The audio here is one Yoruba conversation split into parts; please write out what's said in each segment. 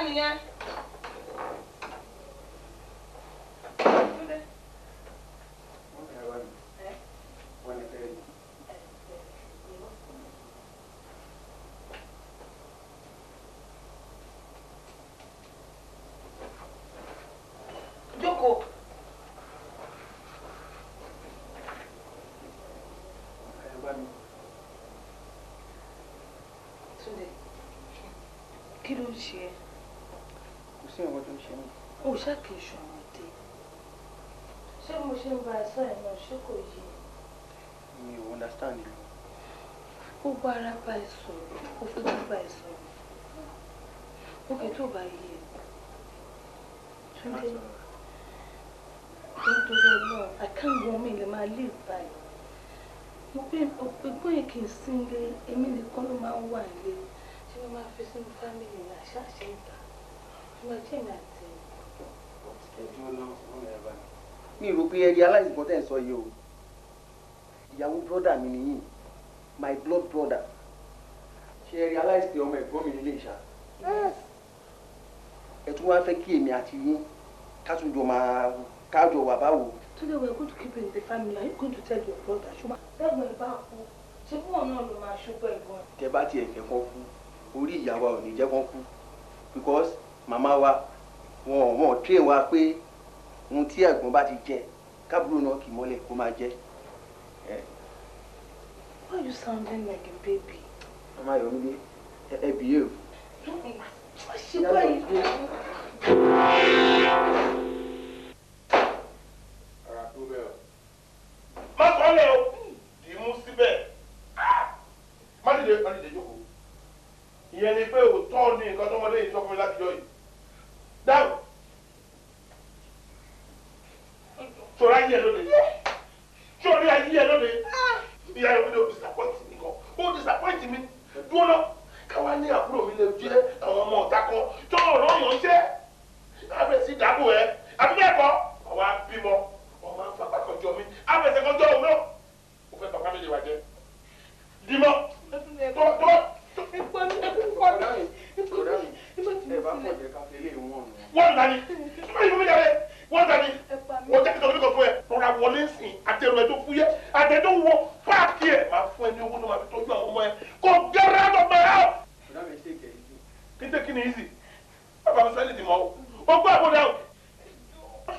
nìyẹn. Jókòó. Túndé, kí ló ń ṣe ẹ́? Kò sí àwọn tó ń ṣe mí. Ó ṣàkíyèsí ọmọdé. Ṣé mo ṣe ń bá ẹ sọ ẹ̀ náà ṣé kò yé? Mi ò understand you. Ó bá ara bá ẹ sọ̀rọ̀, ó fi bá ẹ sọ̀rọ̀. Ó kì í tó bá yé ẹ. Túndé, nítorí náà, I can't go me lè máa live by. Mo pé òpégbọ́n yìí kì í sínlé, èmi nìkan ló máa ń wà nílé. Ṣé wọ́n máa fi sínú fámìlì ní àṣàṣe ìgbà? Ṣé wọ́n jẹ́ ìrìn àti ẹjọ́ náà wọ́n lè bá mi. Mi rò pé ẹ realize nǹkan tẹ́ ń sọ yìí o. Ìyàwó brọ́dà mi nìyí, my blood brother. Ṣé ẹ realize pé ọmọ ẹ̀gbọ́n mi nílé ìṣá? Ẹ tún wá fẹ́ kí èmi àti yín ká tún jọ máa kájọ wà báwo. Today we are going to keep it in the family. Are you going to tell your brother? Ṣùgbọ́n ẹ̀gbọ́n ìbá kú. Ṣé fún wọn náà ló máa ṣùgbọ́n ẹ̀gbọ́n? Tẹ́ bá tiẹ̀ fẹ́ kán kú, orí ìyá wa ò ní jẹ́ kán kú. Because màmá wa wọ́n train wa pé ohun tí ẹ̀gbọ́n bá ti jẹ kábúrò náà kì í mọ́lẹ̀ kó máa jẹ. Why are you sounding like a baby? Màmá Yọ̀mídé, ẹ behave. Wọ́n ṣe báyìí. Má sọ́lẹ̀ o, kì í mú síbẹ̀. Má dìde jókòó. Ìyẹn ni pé òótọ́ ni nǹkan tó wọlé yìí sọ fún mi láti jọ yìí. Dáhùn. Sọ̀rọ̀ ayé ẹ lóde. Sọ̀rọ̀ ayé ẹ lóde. Ìyá Yọ̀mídé ó disappoint mi gan. Ó disappoint mi. Dúró náà. Káwá ní àbúrò mi lè jẹ́ àwọn ọmọ ọ̀tá kan. Tó ọ̀rọ̀ yàn ṣẹ́. Abẹ́ sí dábò ẹ. Àbí bẹ́ẹ̀ kọ́. Àwa bímọ. Ọmọ àfapá kọjọ mi. Abẹ́sẹ̀ kọjọ òun náà. Ó fẹ́ bàbá mi lè wà jẹ́. Dìmọ́. Tó. Wọ́n dání. Wọ́n dání. Wọ́n jẹ́ kí tọ́jú kan fún ẹ. Rọra wọlé sìn àtẹ̀rù ẹ̀ tó fúyẹ́. Àtẹ̀tò wọ páàkì ẹ̀. Máa fún ẹ ní owó tó máa fi tọ́jú àwọn ọmọ ẹ. Kò gẹ́rẹ́ àtọ̀gbẹ́ ẹ̀. Kí ni easy? Bàbá mi sẹ́ni ti mọ̀ ọ́. Ó gbọ́ àbúrò ẹ̀.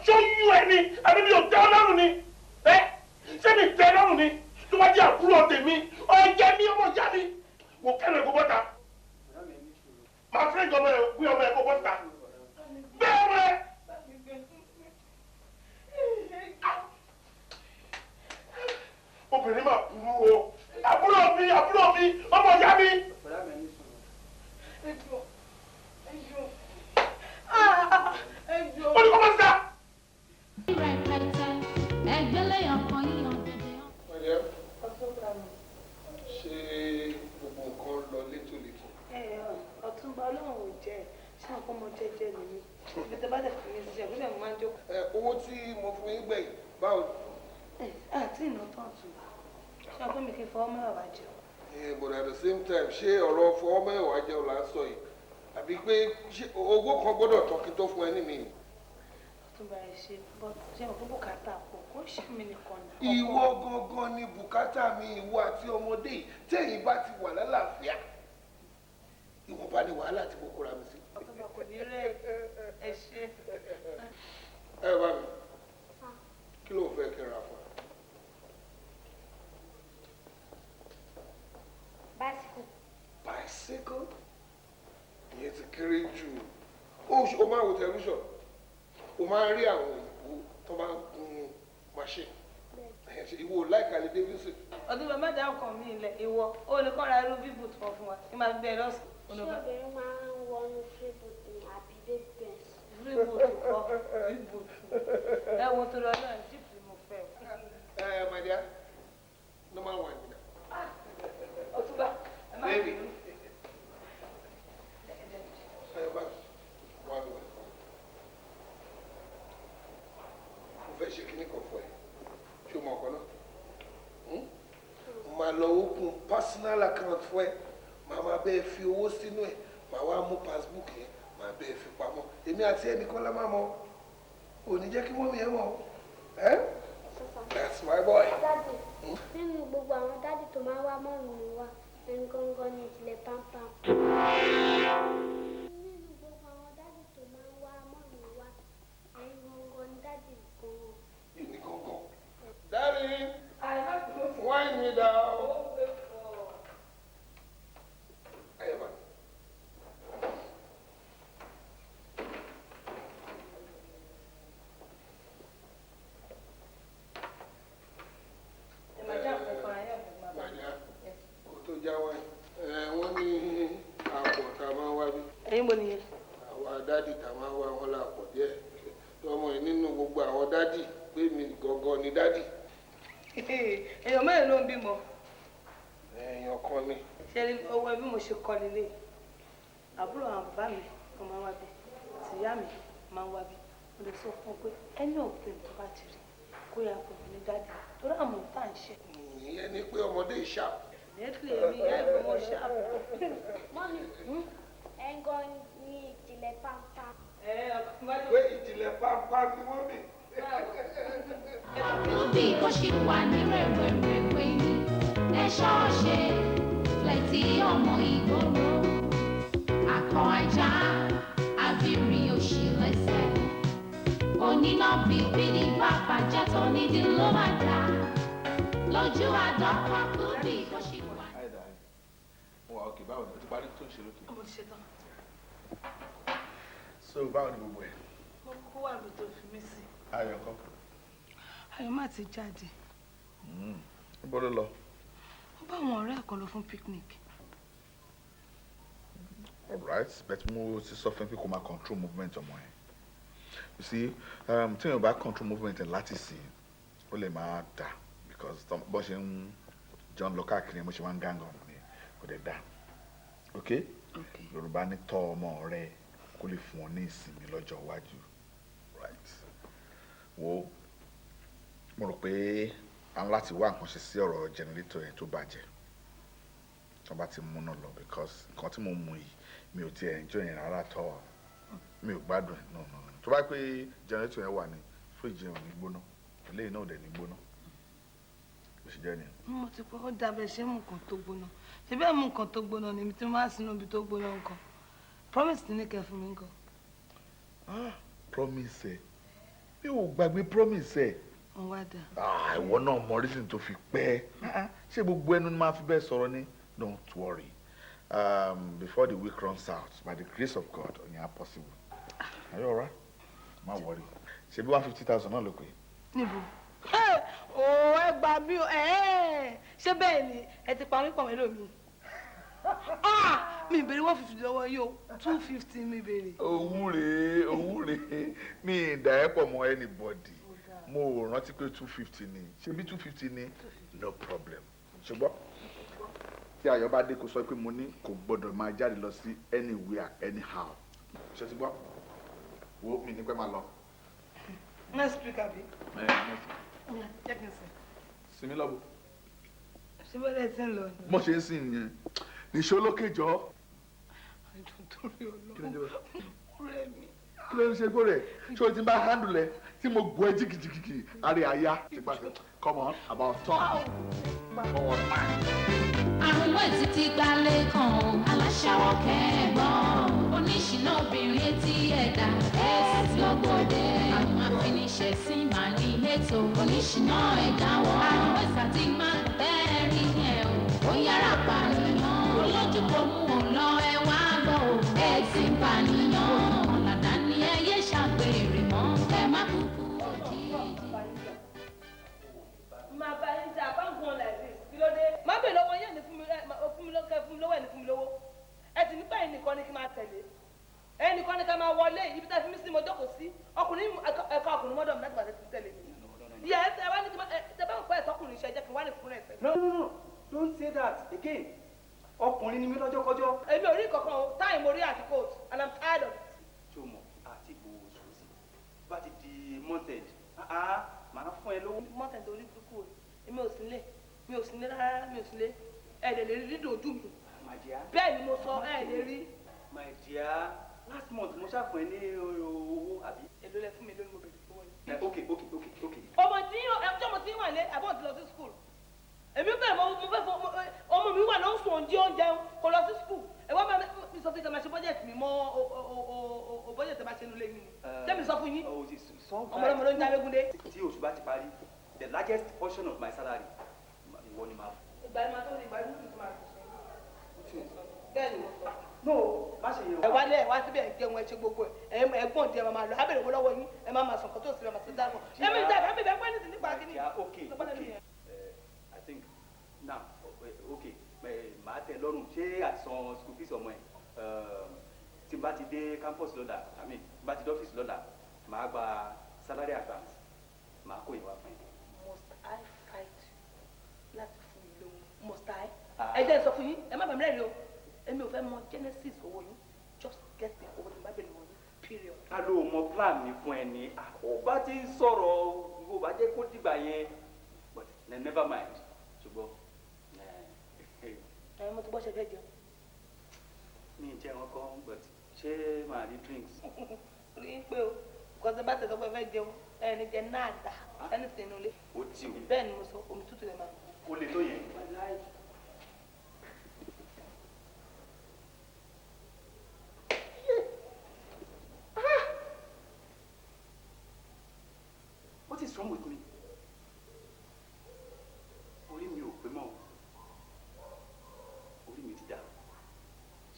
Ṣó yú ẹ ni? Àbí mi ò tẹ́ ọ lọ́rùn ni? Ṣé mi tẹ́ ẹ lọ́rùn ni? Tó bá jẹ́ àbúrò tèmi, ọ̀jẹ̀ mi ọmọ ìyá mi. Wò kẹ́lẹ̀ kó bọ́ta. Màá fẹ́ ìjọba ẹ̀ wí ọmọ ẹ̀ kó bọ́ta. Bẹ́ẹ̀ rẹ̀. Obìnrin máa burú o. Àbúrò mi, ọmọ ìyá mi. Ó ní kó máa ń sá. Ṣé gbogbo nǹkan lọ létòlétò? Ọ̀túnba Ọlọ́run ò jẹ́ ṣáà kó mọ jẹ́jẹ́ nìyí. Ibi tó bá dẹ̀ fi mi ṣiṣẹ́ ìpínlẹ̀ mo máa ń jókòó. Owó tí mo fún yín gbẹ̀yìn báwo? Àti ìná tán Ọ̀túnba. Ṣé ọkọ mi kì í fọwọ́ mẹ́wàá jẹun? But at the same time, ṣé ọ̀rọ̀ fọwọ́ mẹ́wàá jẹun là ń sọ yìí? Àbí pé owó kan gbọ́dọ̀ tán kí n tó fún ẹ ní mi? Ọ̀túnba ẹ ṣe ṣé mo fún bùkátà pọ̀ kó ṣe mí nìkan náà. Ìwọ gangan ni bùkátà mi, ìwọ àti ọmọdé yìí tẹ̀yìn bá ti wà lálàáfíà. Ìwọ̀nba ni wàhálà tí mo kóra mi sí. Ọ̀túnba kò ní rẹ̀ ẹ ṣe. Ẹ bá mi, kí ló ń fẹ́ kí n ra fún ẹ? Bicycle. Bicycle? Ìyẹn ti kéré jù. O máa wo tẹlifíṣọ̀n. O máa ń rí àwọn òyìnbó tó máa ń gun machine. Ìwọ láìka lè Davidson. Ọ̀túnba má dá ọkàn mi ilẹ̀ ìwọ ó lè kọ́ ra irú bíbùtù kan fún wa kí máa gbé ẹ lọ́sàn. Ṣé obìnrin máa ń wọnú fíbùtù àbí bébẹ̀s? Bíbùtù kọ́ bíbùtù. Ẹ wo tó lọ náà jíìpù mo fẹ́ o. My dear, normal one. Ọ̀túnba ẹ má Baby. bínú. Mo fẹ́ ṣe kíní kan fún ẹ. Ṣé o mọ ọkọ náà? Mo máa lọ open personal account fún ẹ. Màá máa bẹ́ẹ̀ fi owó sínú ẹ̀. Màá wá mú passbook yẹn. màá bẹ́ẹ̀ fi pamọ́ èmi àti ẹnìkan la máa mọ̀ ò ní jẹ́ kí mọ́mí ẹ mọ̀ that's my boy. Daddy, nínú gbogbo àwọn dádì tó máa ń wá mọ́ọ̀nù mi wá ẹni gangan ní ìdílé pampam. Nínú gbogbo àwọn dádì tó máa ń wá mọ́ọ̀nù mi wá ẹni gangan ní dádì gan-an. Ẹni gangan. Daddy, wind me down. Wọ́n ní àpọ̀ tá a máa ń wá bí. Ẹ̀yin mo nìyẹn. Àwọn dádì tá a máa ń wá wọn lápọ̀ díẹ̀. Tọmọ yìí nínú gbogbo àwọn dádì pé mi gangan ni dádì. Èèyàn mẹ́rin ló ń bímọ. Èèyàn kan ni. Ṣé owó ẹbí mo ṣe kọ́ nílé? Àbúrò àwọn bàbá mi wọ́n máa ń wá bí. Tìyá mi máa ń wá bí. Mo lè sọ fún ọ pé ẹni ọ̀gbìn tó bá ti rí kó yà pọ̀ ní dádì. Torí àmọ̀ tá à ń ṣe. Ìyẹn ni pé ọmọdé ìṣá. Èmi yá ìgbọ̀mọ̀ ṣáà. Mọ́mí, ẹ̀ngàn ní ìdílé pampam. Pé ìjìnlẹ̀ pàápàá ni wọ́n mi. Bí kò ṣe wà ní rẹ̀wẹ̀rẹ̀wẹ̀ ni ẹ ṣọ́ọ̀ṣe lẹ́tí ọmọ ìgboro. Akọ ajá abiri òṣì lẹ́sẹ̀. Oníná bíbí ní bàbá jẹ́ tó nídìí ló máa dá. Lójú àdọ́kọ̀ kú bí kò ṣe wà. Wà òkè báwo ni o ti parí tó ń ṣe lókè. Mo ti ṣe tán. So báwo ni gbogbo ẹ̀. Mo kó wà mí tó fi mí sí. Ayọ̀ nǹkan. Ayọ̀ má ti jáde. Níbo ló lọ? Ó bá àwọn ọ̀rẹ́ kan lọ fún picnic. Alright, but mo ti sọ fún pé kó máa control movement ọmọ ẹ̀. You see, tí èèyàn bá control movement ẹ̀ láti sí ó lè máa dà because bó ṣe ń jẹun lọ káàkiri mo ṣe máa ń gángan ọmọ ni kò dẹ̀ dà. Okay? Yorùbá ní tọ́ ọmọ rẹ̀ kó lè fún ọ ní ìsinmi lọ́jọ́ iwájú. Right. Wo mo rò pé a ń láti wá nǹkan ṣe sí ọ̀rọ̀ generator yẹn tó bàjẹ́ tó bá ti múná lọ because nǹkan tí mo mú yìí mi ò tiẹ̀ enjoy yẹn rárá tọ́ mi ò gbádùn ẹ̀ no tó bá pé generator yẹn wà ní fíríjì yẹn ò ní gbóná eléyìí náà ò dẹ̀ ní gbóná bó ṣe jẹ́ nìyẹn. Mo ti pé ó dábẹ́ ṣé mú nǹkan tó gbóná ṣé bẹ́ẹ̀ mú nǹkan tó gbóná ni mi tí mo máa sínú ibi tó gbóná nǹkan promise ti ní kẹ́ fún mi nǹkan. Promise ẹ mi ò gbàgbé promise ẹ. Wọ́n wá dà. Ìwọ náà mọ reason tó fi pẹ́ ṣé gbogbo ẹnu ni máa fi bẹ́ẹ̀ sọ̀rọ̀ ni don't worry before the week runs out by the grace of God ọ̀yàn possible. Are you alright? Má worry ṣe bí 150,000 náà ló pé. Níbo? Ẹ gbà mí o ṣé bẹ́ẹ̀ ni ẹ ti pa mí pọ̀ mẹ́lò mi. Mi ìbéèrè 150 lọ́wọ́ yìí o 250 mi ìbéèrè. Owó rèé mi ìdá ẹ̀ pọ̀ mọ́ anybody mo rántí pé 250 ni ṣe bí 250 ni no problem ṣùgbọ́n tí Ayọ̀ bá dé kó sọ pé mo ní kò gbọ́dọ̀ máa jáde lọ sí anywhere anyhow ṣe ti gbọ́ wo mi ní pẹ́ máa lọ. Next week àbí. Jẹ́ kí n sìn. Sinmi lọ́bù. Ṣé bẹ́ẹ̀ ti ń lọ? Mo ṣe ń sìn yẹn níṣó lókè jọ. Torí Ọlọ́run rẹ̀ mi. Kí ló ń ṣe kó rẹ̀ ṣé o ti bá handle ẹ tí mo gbọ́ ẹ jìkìjìkì àrẹ àyà tipasẹ̀ come on about talk. Àrùn wẹ̀ títí gbalẹ̀ kan aláṣàwọ̀ kẹ́ẹ̀gbọ́n oníṣìná obìnrin etí ẹ̀dá ẹ̀sì lọ́gbọ̀dẹ̀ àwọn afiniṣẹ̀ sí màá ní ètò oníṣìná ẹ̀dá wọn. Àrùn wẹ̀ sàtì máa bẹ́ẹ̀ rí yẹn o ó yára pànìyàn olójú kò mú un lọ ẹ wá gbọ́ ò ẹ ti ń pànìyàn ọ̀làdá ni ẹ yé ṣàgbèrè mọ́ ẹ má kúkú òjijì. Máa bá yín jà bá ń gun ọ̀la ẹ̀rí kí ló dé? Má bèèrè lọ́wọ́ yẹn ní fún mi lọ́wọ́ ẹ̀ ní fún mi lówó. Ẹ ti nípa ẹ̀yìn nìkan ni kí n máa tẹ̀lé. Ẹ̀yìn nìkan ni ká máa wọlé ibi tá a fi mí sí mo jókòó sí. Ọkùnrin ẹ̀ka ọkùnrin mọ́dọ̀ mi láti bàtẹ́ ti tẹ̀lé mi. Ìyá ẹ wá ní kí ẹ bá ń pẹ́ ẹ̀tọ́kùnrin iṣẹ́ jẹ́ kí n wá ní fún rẹ̀ fẹ́. No, don't say that again. Ọkùnrin ni mí lọ́jọ́kọ́jọ́. Èmi ò rí kankan o, time mo rí àti coat and I'm tired of it. Ṣé o mọ̀ àti ìgbòho sòsì bá ti di monted màá fún ẹ lówó. Monted orí burúkú o, èmi ò sí nílé, mi ò sí nílé rárá, mi ò sí nílé. Ẹ lè rí dídùn ojú mi. My dear. Bẹ́ẹ̀ ni mo sọ ẹ lè rí. My dear, last month mo ṣàfún ẹ ní owó àbí. èlò lẹ fún mi lórí mo bèrè owó yìí. ok. ọmọ tí wà lé àbọ̀ ti lọ sí school èmi bẹ́ẹ̀ mo fẹ́ fọ ọmọ mi wà ló ń sùn oúnjẹ kò lọ sí school ẹ̀wọ́n máa mi sọ fún yín kí ẹ máa ṣe bọ́jẹ̀tì mi mọ́ o bọ́jẹ̀tì máa ṣe nulẹ̀ mi ni tẹ́mi sọ fún yín ọmọlọmọ ló ń jáwé gúndé. tí oṣù bá ti parí the largest portion of my salary ìwọ ni máa fún. ìgbà yẹn máa tó ní ìgbà yẹn tó máa fún bẹ́ẹ̀ ni mo sọ. no má ṣe yẹn. ẹ wá lé ẹ wá síbẹ̀ ẹ jẹun ẹ ṣe gbogbo ẹ ẹgbọ́n tí ẹ máa lọ abẹ́rẹ́ owó lọ́wọ́ yín ẹ máa sọ nǹkan tó sì máa sọ dáná. ẹ mi ìjà ìfẹ́ mi bẹ́ẹ̀ pẹ́ nísìnyí nípa kíní. okay. I think now okay màá tẹ́ lọ́rùn ṣé àtisan school fees ọmọ ẹ tí n bá ti dé campus lọ́la I mean bá ti dé ọ́fíìsì lọ́la màá gba salary advance màá kó ìwà fún ẹ. Must I fight láti fún mi lówó must I. ẹ jẹ́ sọ fún yín ẹ má bàa mẹ́rin o èmi ò fẹ́ mọ genesis owó yín just get the owó tí n bá bẹ̀rẹ̀ wọ̀ yín period. a ló mọ plan mi fún ẹ ní ó bá ti sọ̀rọ̀ ó bá jẹ́ kó dìgbà yẹn but never mind ṣùgbọ́n. ẹ mo ti bọ́ ṣe fẹ́ jẹun. mi ì jẹun kan but ṣé màá rí drinks. rí i pé o kò sí bá tẹ̀sán pé fẹ́ jẹun ẹni jẹ náà dà ẹni sínú ilé. ó ti o. bẹ́ẹ̀ ni mo sọ omi tútù lè máa. o lè tó yẹn. What is wrong with me? Orí mi ò pé mọ́ orí mi ti dà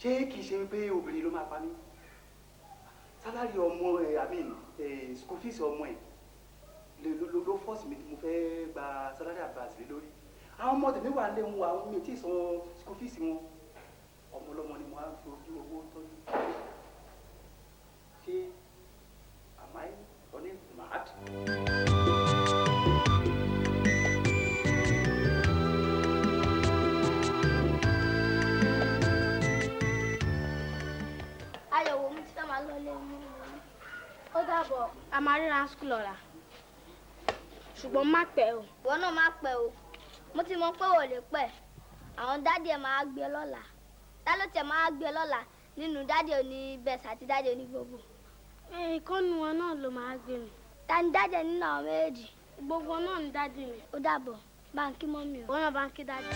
ṣé kìí ṣe pé obìnrin ló máa pa mí sálárì ọmọ ẹ àmì school fees ọmọ ẹ ló fọ́ọ̀sì mi tí mo fẹ́ gba sálárì advance lé lórí àwọn ọmọ tèmi wà lé wọn àwọn mi tí ì san school fees wọn ọmọ ọlọ́mọ ni mo á fi ojú owó tọ́jú ṣé am I running mad? Ayọ̀wò mi ti fẹ́ máa lọ lé mú ó dàbọ̀ a máa ríra skul ọ̀la ṣùgbọ́n má pẹ́ o. ìwọ náà má pẹ́ o mo ti mọ pé ò lè pẹ́ àwọn dádì ẹ̀ máa gbé lọ́la tá ló tiẹ̀ máa gbé lọ́la nínú dádì òní bẹ́ẹ̀sì àti dádì òní gbogbo. ìkọ́nu wọn náà ló máa gbé mi. ta ni dádì ẹ̀ nínú àwọn méjèèjì. gbogbo náà ni dádì mi. ó dàbọ̀ báńkì mọ́mì o. wọ́n náà báńkì dádì.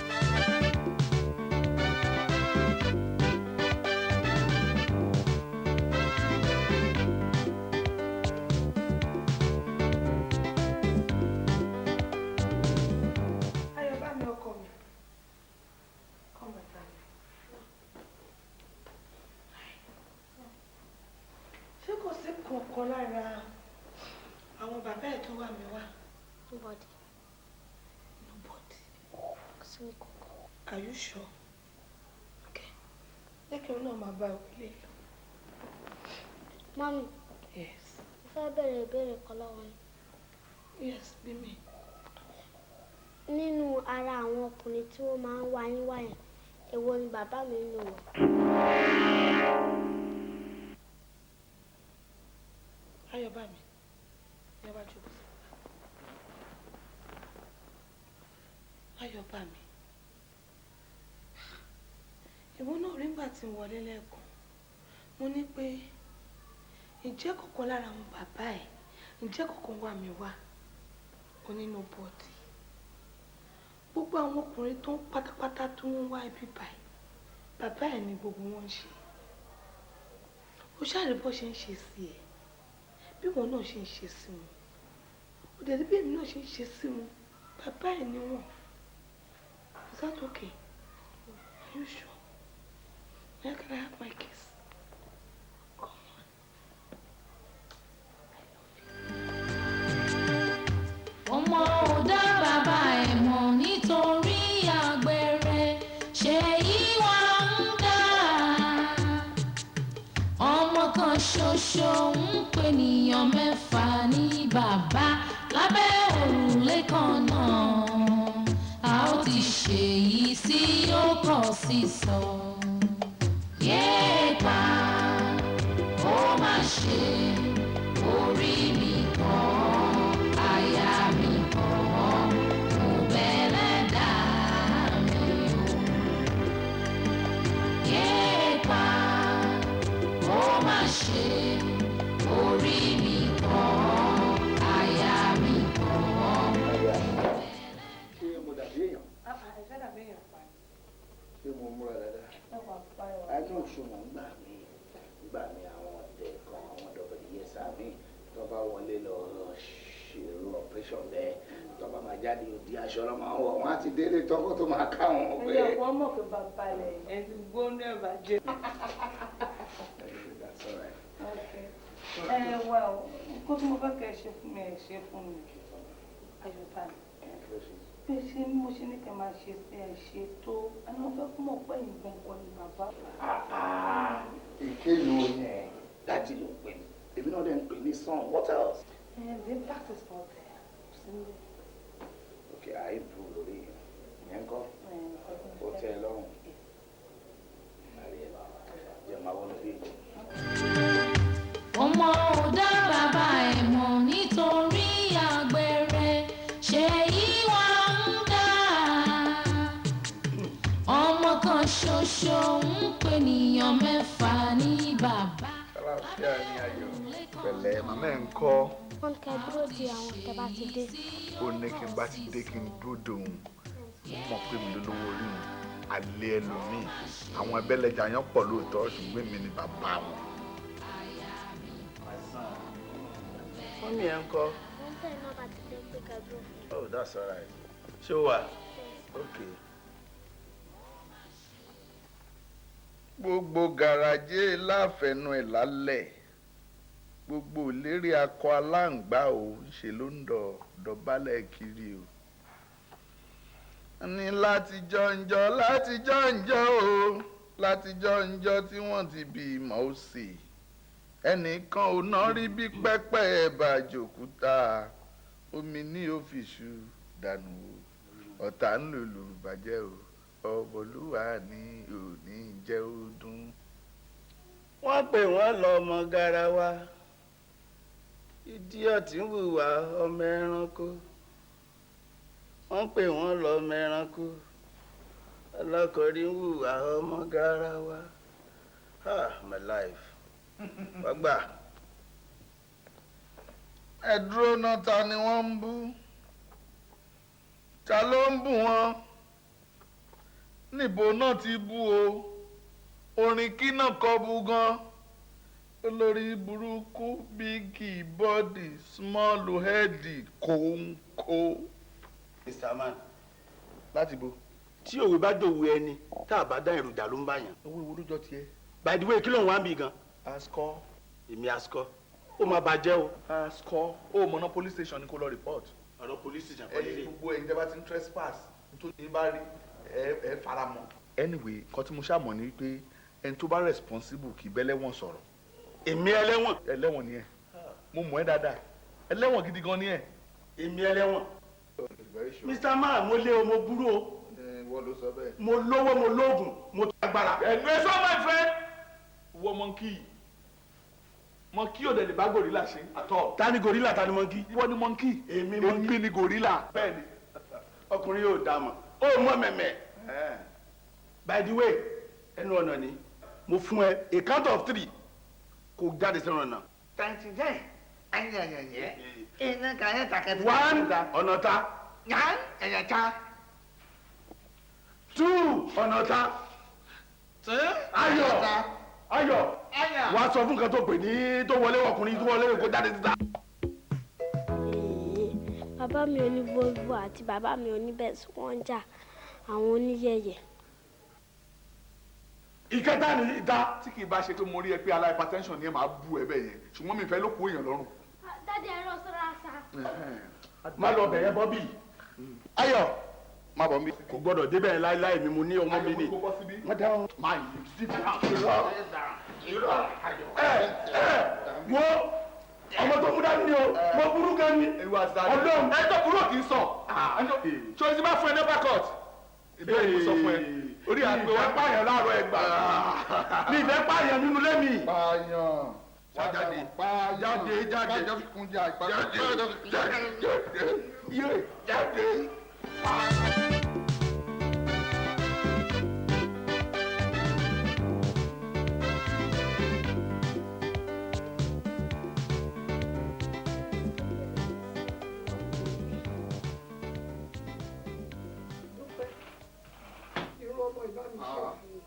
Kankan lára àwọn bàbá ẹ̀ tó wà mí wá. Nobody. Nobody. Sí kankan. Are you sure? Okay. Jẹ́ kí n náà máa bá ìwé lọ. Mami. Yes. Mo fẹ́ bẹ̀rẹ̀ ìbéèrè kan lọ́wọ́ yín. Yes, bí mi. Nínú ara àwọn ọkùnrin tí wọ́n máa ń wá yín wá yẹn, èwo ni bàbá mi ń lò wọ́n? Ayọ̀bámi, ẹ wá jókòó sí. Ayọ̀bámi, ìwọ náà rí nígbà tí ń wọlé lẹ́ẹ̀kan mo ní pé ǹjẹ́ kọ̀ọ̀kan lára àwọn bàbá ẹ̀ ǹjẹ́ kọ̀ọ̀kan wà mí wá onínú bọ́ọ̀dì gbogbo àwọn ọkùnrin tó ń pátápátá tó ń wá ibi báyìí bàbá ẹ̀ ni gbogbo wọn ń ṣe ó ṣàrí bó ṣe ń ṣe sí ẹ̀ bí wọn náà ṣe ń ṣe sí wọn ó dẹ̀ bí èmi náà ṣe ń ṣe sí wọn bàbá ẹ̀ ni wọn is that okay? Are you sure? Where can I have my kiss? Come on. Ọmọ ò dá bàbá ẹ̀ mọ̀ nítorí àgbèrè ṣe ìwà ń dá ọmọ kan ṣoṣo ń pè níyàn mẹ́fà ní bàbá lábẹ́ òrùlé kan náà a ó ti ṣèyí sí ó kọ̀ sísọ yéèpà ó má ṣe orí mi kọ́ àyà mi kọ́ mo bẹ̀rẹ̀ dá mi o yéèpà ó má ṣé mo múra dáadáa. a ní òṣùwọ̀n gbà mí àwọn ọ̀dẹ̀ kan àwọn dọ̀bẹ̀lì yẹ sàmì tó bá wọlé lọ ṣèrò operation bẹ́ẹ̀ tó bá máa jáde òdi aṣọ lọ́ máa wọ̀ wọ́n á ti délé tọ́kọ́ tó máa ká wọn pé. ẹ̀yọ̀ wọ́n mọ̀ pé bàbá rẹ̀ ẹ̀ ti gbóná ẹ̀ bàjẹ́. That's all right. Okay. Wá o, kó tí mo fẹ́ kẹ́ ẹ ṣe fún mi ẹ̀ ṣe fún mi. Àyùbá bí ṣe ni mo ṣe ní kẹ́ máa ṣe sí ẹ̀ ṣe tó ẹni mo fẹ́ kó mọ̀ pé ìgbọ̀n kan ni bàbá. Èké ló yẹn dájú ló pè mí èmi náà dẹ̀ ń pè ní son what else. The impact is not there. Okay, àyè bù lórí yẹn kọ́ ó tẹ́ ẹ lọ́rùn. Jẹ́ máa wọ́n lórí èyí. Ọmọ ò dá bàbá ẹ̀ mọ̀ nítorí àgbèrè ṣe ìwà ń dá. Ọmọ kan ṣoṣo ń pè níyàn mẹ́fà ní bàbá. Ṣàlàáfíà ni ayọ̀. Pẹ̀lẹ́ màmá ẹ̀ ń kọ́. Wọ́n kẹ́ dúró di àwọn tẹ́ bá ti dé. Ó ní kí n bá ti dé kí n dúró dòun. Mo mọ̀ pé mi ló lówó orí wọn. Alẹ́ ẹlòmíì. Àwọn ẹbẹ́lẹ́jà yẹn pọ̀ lóòótọ́ ṣùgbọ́n mi ni bàbá wọn. Mọ́mí ẹ̀ ń kọ́. Wọ́n tẹ̀ náà bá ti dé pé kẹ́ dúró. Oh, that's all right. Ṣé o wà? Okay. Gbogbo gàràjé láfẹnu ẹ̀ lálẹ́. Gbogbo ìlérí akọ aláǹgbá ò ṣe ló ń dọ̀bálẹ̀ kiri o. Ní láti jọ́njọ́ o láti jọ́njọ́ tí wọ́n ti bí ìmọ̀ ó sì. Ẹnìkan ò ná rí bí pẹ́pẹ́ ẹ̀bà jòkúta omi ní òfìṣù dànù o ọ̀tá ń lùlù bàjẹ́ o ọ̀bọ̀lúwà ní òní jẹ́ ó dún. Wọ́n pè wọ́n lọ ọmọ garawa idiọ̀tí ń hùwà ọmọ ẹranko. Wọ́n pè wọ́n lọ ọmọ ẹranko ọlọ́kọ̀ọ́rí ń hùwà ọmọ garawa. My life. Wàgbà. Ẹ dúró náà ta ni wọ́n ń bú? Ta ló ń bú wọn? Níbo náà ti bú o? Orin kí náà kọ bú gan? Olórí burúkú bígì bọ́dì small head kòńkò. Mr. Man. Láti bo. Tí òwe bá dòwe ẹni tá a bá dá èròjà ló ń bá yàn. Owó ìwúrújọ tiẹ̀. By the way, kí ló ń wá ń bì gan? Askọ. Èmi askọ. Ó máa bàjẹ́ o. Askọ. Ó mọ̀nà police station ni kó lọ report. Ọ̀rọ̀ police station kọ́ lélẹ̀. Gbogbo ẹ̀yin tẹ́ bá ti ń trespass nítorí ní bá rí ẹ fara mọ́. Anyway, nǹkan tí mo ṣàmọ̀ ni wípé ẹni tó bá responsible kì í bẹ́lẹ́wọ̀n sọ̀rọ̀. Èmi ẹlẹ́wọ̀n. Ẹlẹ́wọ̀n ni ẹ. Mo mọ̀ ẹ́ dáadáa. Ẹlẹ́wọ̀n gidi gan ni ẹ. Èmi ẹlẹ́wọ̀n. Mr. Man, mo lé o, mo burú o. Wọ́n ló sọ bẹ́ẹ̀. Mo lówó, mo lóògùn, mo tó agbára. Ẹ̀nu ẹ sọ my friend. Wọ monkey. Monkey ò dẹ̀ lè bá gorilla ṣe àtọ̀. Ta ni gorilla, ta ni monkey? Ìwọ ni monkey. Èmi monkey. Èmi ni gorilla. Bẹ́ẹ̀ni. Ọkùnrin yóò dá mọ̀. Ó mọ̀ mẹ̀mẹ̀. By the way, ẹnu ọ̀nà ni mo fún ẹ a count of 3 kò jáde sẹ́nu ọ̀nà. 29 anyanyanye ina kaya takati 1 ọ̀nà ta. nyan anyata 2 ọ̀nà ta. Ayọ̀ wá sọ fún nǹkan tó pè ní tó wọlé ọkùnrin tó wọlé kó jáde síta. Bàbá mi ò ní Volvo àti bàbá mi ò ní Benz wọ́n ń jà àwọn oníyẹ̀yẹ̀. Ìkẹta ni ìta. Tí kì í bá ṣe pé mo rí ẹ pé ala hypertension ni ẹ máa bú ẹ bẹ́ẹ̀ yẹn ṣùgbọ́n mi fẹ́ ló kó èèyàn lọ́rùn. Dádì ẹ̀rọ sọ́ra sa. Má lọ bẹ̀yẹn Bọ́bí. Ayọ̀ Má bọ̀ mí. kò gbọ́dọ̀ débẹ̀ láíláí mi mo ní ọmọ mi ni. Wọ́n dáhùn. Máa yí sí ti hàn. Wo ọmọ tó mú dání ni o mo burú gan ni. Ọlọ́run ẹ tó kúrò kì í sàn. Ṣé o ti bá fún ẹ ní backup? Ìbéèrè mo sọ fún ẹ. Orí àgbẹ̀ wa pààyàn láàárọ̀ ẹgbà. Mi ìfẹ́ pààyàn nínú lẹ́mì. Pààyàn. Jáde. Pààyàn. Jáde. Jáde fún jà ìpàdé. Jáde. irú ọmọ ìbá mi ṣe fún mi.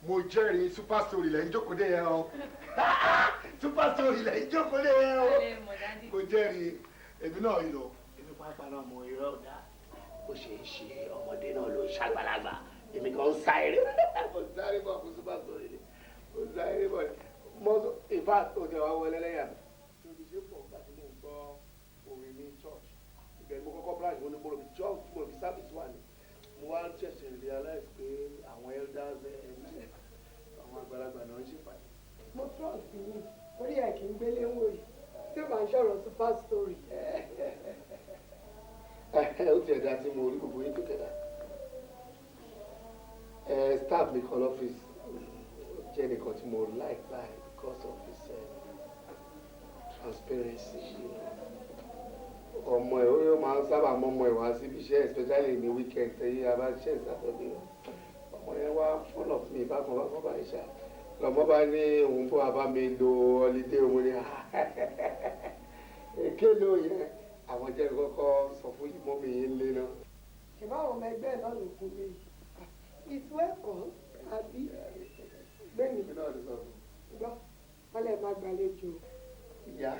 mo jẹ́rìí super story lẹ́yìn jókòó dé yẹn o. super story lẹ́yìn jókòó dé yẹn o. mo jẹ́rìí èmi náà yìí lọ. èmi pàápàá náà mo irọ́ ọ̀dà ó ṣe é ṣe ọmọdé náà ló ṣàgbàlagbà èmi kan ń sáré mo sáré bọ̀ fún super story ni mo sáré bọ̀ mọ́tò in fact ó jẹ́ wá wọlé lẹ́yìn àná. tóbi ṣe pọ̀ nígbà tí mò ń gbọ́ orin ní church ìbẹ̀rù mo kọ́kọ́ branch mo ní mo rò bí church mo rò bí service wà ní mo wá ṣẹ̀ṣẹ̀ realize pé àwọn elders àwọn àgbàlagbà náà ń ṣèpàdé. mo trust yín torí ẹ̀ kì í gbélé ń wò yìí tí ó máa ń sọ̀rọ̀ super story. ó ti ẹ̀dá tí mo rí gbogbo yín tó tẹ̀dá staff mi kan lọ́fíìsì jẹ́ nìkan tí mo like by because of his transparency. ọmọ ẹ̀ ó yóò máa ń sábà mọ ọmọ ẹ̀ wá síbi iṣẹ́ especially ní weekend tẹ̀yí abáṣẹ́ ìsàtọ̀dé ọmọ yẹn wá full of me bákan báyìí ṣá lọ́mọ bá ní òun bó abá mi lo holiday òun ni èké ló yẹ àwọn jẹ́ kọ́kọ́ sọ fún yìí mọ́ mi yín lé náà. ṣùgbọ́n àwọn ọmọ ẹgbẹ́ náà ló kún mi it's welcome àbí gbẹ̀mí èmi náà ti sọ fún gbọ́ wọ́n lè má gbàlejò. ìyá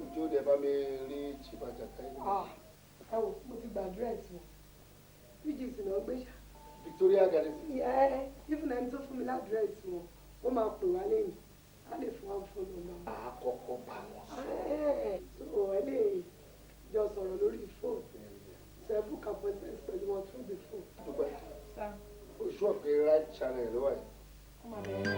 ojú òde bá mi rí chief ajaka yìí. ẹ wò mo ti gbàdúrà ẹ̀sìn pgc náà gbé ṣá. Victoria Garden. even ẹni tó fún mi ládírẹ́sì wọn ó máa pè wá lẹ́yìn á lè fún wa fún un náà. àkọ́kọ́ bá wọn sọ. so ẹ lè jọ sọ̀rọ̀ lórí fóònù several appointments pẹ̀lú wọn through the phone. dúpẹ́ oṣù ọ̀pẹ right channel ló wà yìí.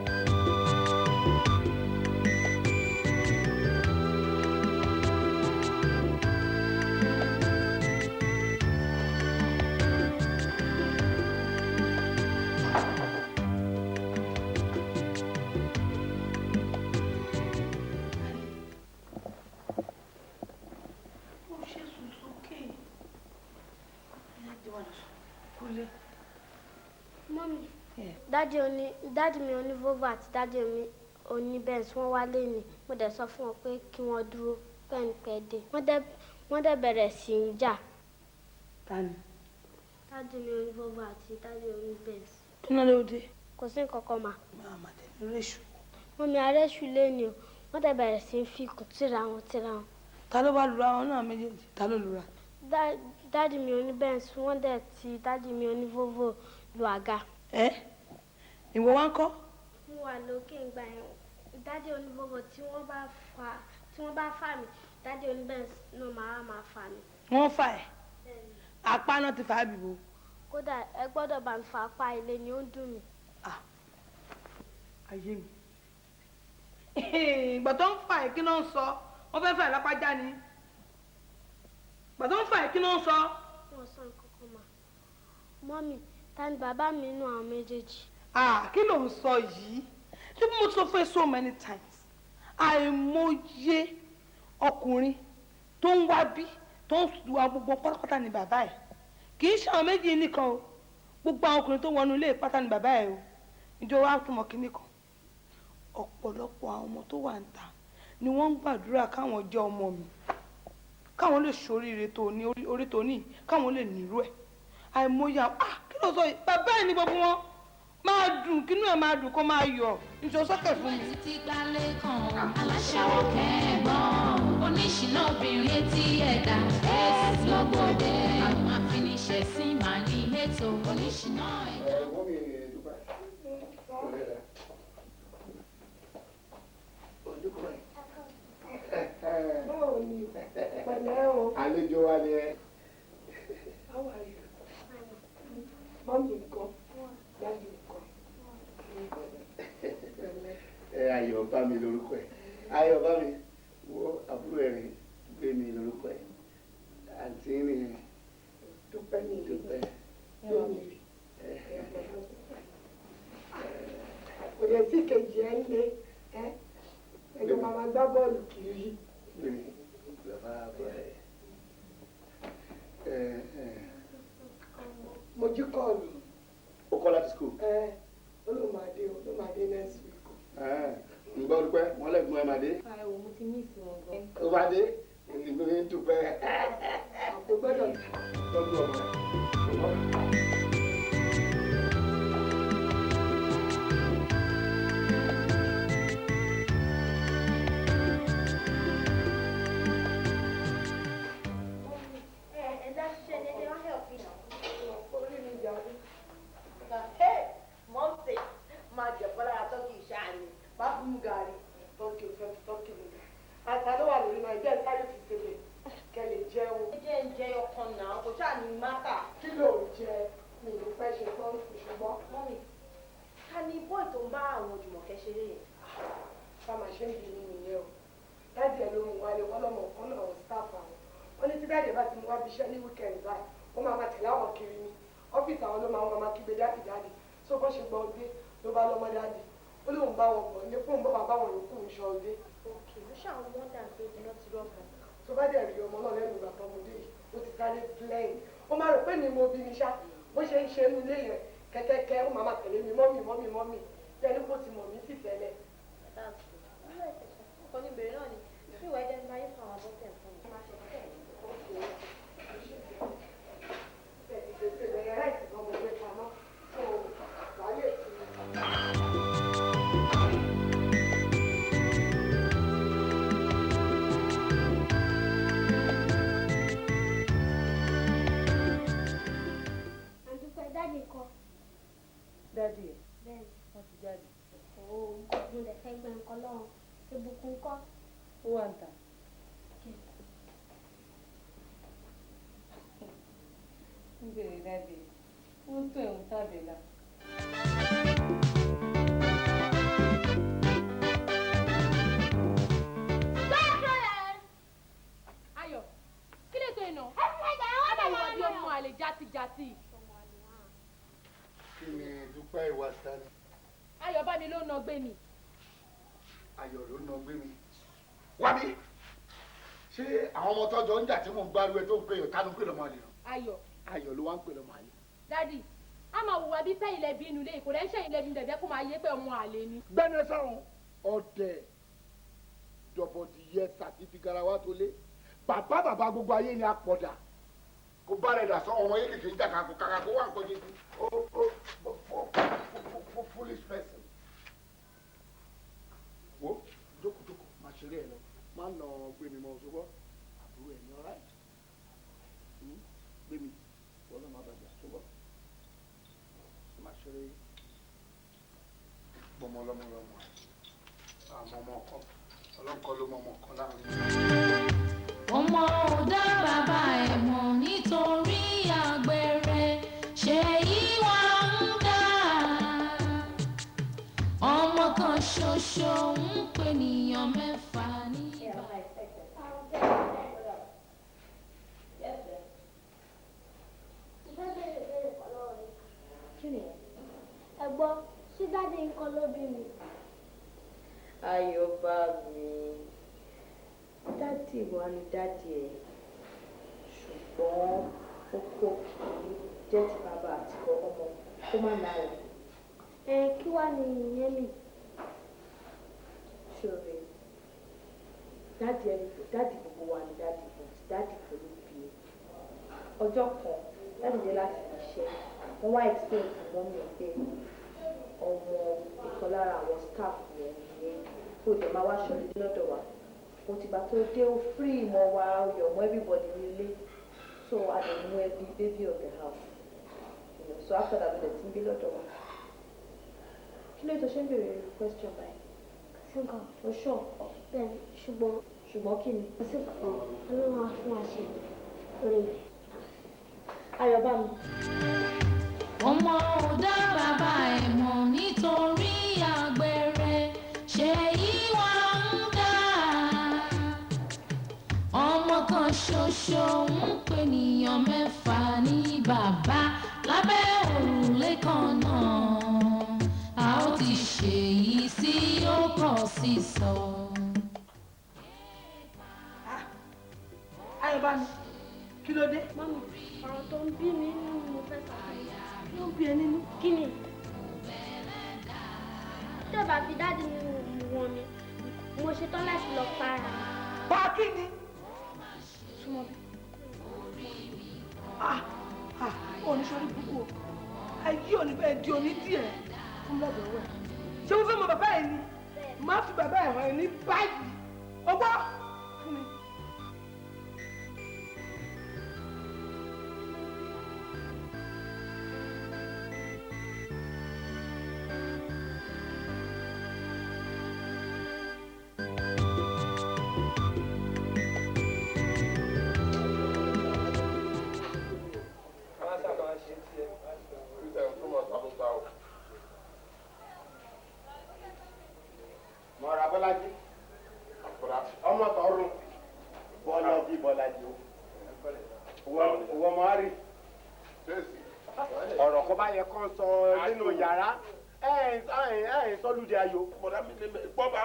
Mọ́mí, dáàdì mi oní Volvo àti dáàdì mi oní Benz wọ́n wálé ni mo dẹ̀ sọ fún wọn pé kí wọ́n dúró pẹ́ẹ́npẹ́ dé wọ́n dẹ̀ bẹ̀rẹ̀ sí í jà. Tani? Dáàdì mi oní Volvo àti dáàdì oní Benz. Kí ló ló dé? Kò sí nǹkan kan mà. Máa tẹ̀lé réṣù. Mọ́mí arẹ́ṣù lé ni o wọ́n dẹ̀ bẹ̀rẹ̀ sí í fi kù tíra wọn. Ta ló bá lura wọn náà méjèèjì? Ta ló lura? Dáàdì mi oní Benz wọ́n dẹ̀ ti dáàdì mi oní Volvo lu àga. Ìwọ wá ń kọ́? Mo wà lókè ìgbà yẹn dáàdì oní Volvo tí wọ́n bá fà mí dáàdì oní Benz náà máa fà mí. Wọ́n fà ẹ́? Apá náà ti fà á bìbò. Kódà ẹ gbọ́dọ̀ bá mi fa apá ilé ni ó ń dùn mí. Ayé mi. Ìgbà tó ń fà ẹ́ kí ló ń sọ? Wọ́n fẹ́ fà ẹ́ lápájá ni. Ìgbà tó ń fà ẹ́ kí ló ń sọ? Wọ́n sọ nǹkan kan mà. Mọ́mì, ta ni bàbá mi nínú àwọn méjèèjì? Kí ló ń sọ yìí? Ṣé mo sọ fún ẹ so many times? Àìmọye ọkùnrin tó ń wá bí tó ń wá gbogbo pátápátá ni bàbá ẹ̀. Kì í ṣe àwọn méjì nìkan o. Gbogbo àwọn ọkùnrin tó wọnú ilé pátá ni bàbá ẹ̀ o. Ìjọ wa túmọ̀ kínní kan. Ọ̀pọ̀lọpọ̀ àwọn ọmọ tó wà ń ta ni wọ́n ń gbàdúrà káwọn jẹ́ ọmọ mi. Káwọn lè ṣoríire tó ní orí tó ní káwọn lè nírú ẹ̀. Àìmọye kí ló sọ yìí? Bàbá ẹ̀ ní gbogbo wọn máa dùn kínú ẹ̀ máa dùn kó máa yọ ìjọ sọ́kẹ̀ fún mi. títí gbalẹ̀ kan aláṣàwọ̀ kẹ́ẹ̀gbọ́n oníṣìná obìnrin etí ẹ̀dá ẹ̀sì lọ́gbọ̀dẹ àwọn afiniṣẹ̀sìn máa ní ètò oníṣìná ẹ̀dá. báwo ni pẹ̀lẹ́ o. àlejò wa ni ẹ. How are you? Mọ́mí nǹkan, dáàdì nǹkan. Ayọ̀ bá mi lórúkọ ẹ̀. Ayọ̀ bá mi wo àbúrò ẹ̀ rìn gbé mi lórúkọ ẹ̀. Àǹtí rìn Dúpẹ́ ní ìlú. dúpẹ́. Kò yẹ tí kejì ẹ̀ ń lé ẹ̀jọ̀ máa gbá bọ́ọ̀lù kiri. Mo jí kọ́ọ̀lù. Ó kọ́ láti school. Ó ló máa dé next week. Ǹgbọ́n dúpẹ́, wọ́n lẹ́gbọ́n ẹ̀ máa dé. Mo ti miss wọn gan. Ó máa dé, ìlú mi ń dúpẹ́. Àpò gbọ́dọ̀ tọ́jú ọmọ rẹ̀. tó bá dẹ̀ rí ọmọ náà lẹ́nu ìgbà tọmọdé yìí ó ti sáré blend ó máa rò pé mi mo bí mi ṣá bó ṣe ń ṣe nílé yẹn kẹ́kẹ́kẹ́ ó máa máa tẹ̀lé mi mọ́mì bí ẹni kò ti mọ̀ mí sì tẹ́lẹ̀. ọkọ ní bèrè náà ni fún ìwà ẹ̀jẹ̀ ń bá yín fún àwọn abọ́tẹ̀ fún mi. Dádì ẹ̀ bẹ́ẹ̀ni wọ́n ti jáde. òun mo lè fẹ́ gbẹ nǹkan lọ́wọ́ ìbùkún kọ́. Ó wà ń tà. Ń bèrè dádì ó ń tó ẹ̀hún tábìlà. Ayọ̀ kí lè tó iná? Àbáwọ̀ bí ọmọ àlè játijàti. Kí ni Dúpẹ́ ìwà sani? Ayọ̀ bá mi ló na gbé mi. Ayọ̀ ló na gbé mi. Wá mi! Ṣé àwọn ọmọ tọ́jọ́ ń jà tí mò ń gbárù ẹ tó ń pè yàn kánú pè lọ́mọ àlè rán? Ayọ̀. Ayọ̀ ló wá ń pè lọ́mọ àlè. Dádì, a máa wùwà bí sẹ́yìn lẹ́bi inú ilé ìkòrẹ́ ṣẹ́yìn lẹ́bi inú dẹ̀dẹ́ kó máa yé pé ọmọ àlè ni. Gbẹ́nu ẹ sọ̀rọ̀ ọ̀dẹ̀ dọ̀bọ̀dìyẹ sàtìfì garawa tó lé. Bàbá gbogbo ayé ni a pọ̀ dà. Kò bá rẹ̀ dà sọ ọmọ yé kékeré jà kàkó kàkó wà nǹkan jẹ́ ó foolish person. Wo jókòó máa ṣeré ẹ lọ máa ń nà gbé mi mọ́ ṣùgbọ́n àbúrò ẹ̀ ní ọ̀rá ẹ̀ gbé mi wọ́n lọ́ máa bàjẹ́ ṣùgbọ́n máa ṣeré gbọmọ lọmọ àmọ́ ọmọ kan ọlọ́nkọ́ ló mọ ọmọ kan láàrin. ọmọ ò dá bàbá ẹ̀ mọ̀ nítorí àgbèrè ṣe ìwà ń dá ọmọ kan ṣoṣo ń pè níyàn mẹ́fà ní bàbá. ẹ gbọ́ sí dáadé nǹkan ló bí mi. Ayọ̀ bá mi dádì wa ni dádì ẹ̀ ṣùgbọ́n ó kó jẹ́ ti bàbá àti ọmọ kó má láyọ̀. Kí wàá ní ìyẹn mi. ṣòro dádì gbogbo wa ni dádì but dádì kò ló bí i. ọjọ́ kan dádì dé láti iṣẹ́ wọ́n wá explain fún mọ́mí pé ọmọ ìkan lára àwọn staff yẹn nìyẹn tó dẹ̀ máa wá ṣọlẹ̀ dé lọ́dọ̀ wa mo ti gbà tó dé ó free mọ́ wa yọ̀ mọ́ everybody nílé so a lè mú ẹbí baby of the house so after that lè ti ń gbé lọ́dọ̀ wa. kí ló tó ṣe ń béèrè question báyìí. ṣùgbọ́n o ṣọ. bẹ́ẹ̀ ṣùgbọ́n kí ni. kò sí kankan ọlọ́run á fún wa ṣe rè. Ayọ̀ bá mi. ọmọ ò dá bàbá ẹ̀ mọ̀ nítorí àgbèrè ṣe ìwà ń dá ọmọ kan ṣoṣo ń pè níyàn mẹ́fà ní bàbá lábẹ́ òrùlé kan náà a ó ti ṣèyí sí ó kọ̀ sísọ. Ayọ̀ bá mi kí ló dé. mọ́mí ọ̀rọ̀ tó ń bí mi nínú mo fẹ́ sọ fún mi. ló ń bí ẹ nínú. kí ni tí ò bá fi dáàdi mi wọn mi mo ṣetán láti lọ para. bá a kí ni. súnmọ́ bí. ní sórí búkú ayé òní bẹ́ẹ̀ di òní díẹ̀ fún lọ́dọ̀ wẹ̀ ṣé wọ́n fẹ́ mọ bàbá ẹ̀ ni má fi bàbá ẹ̀ hàn ẹ̀ ní báyìí ọgbọ́ fún mi. ọ̀rọ̀ kó bá yẹ kán sọ nínú yàrá sọ́lùdẹ̀ ayò. gbọ́ bá.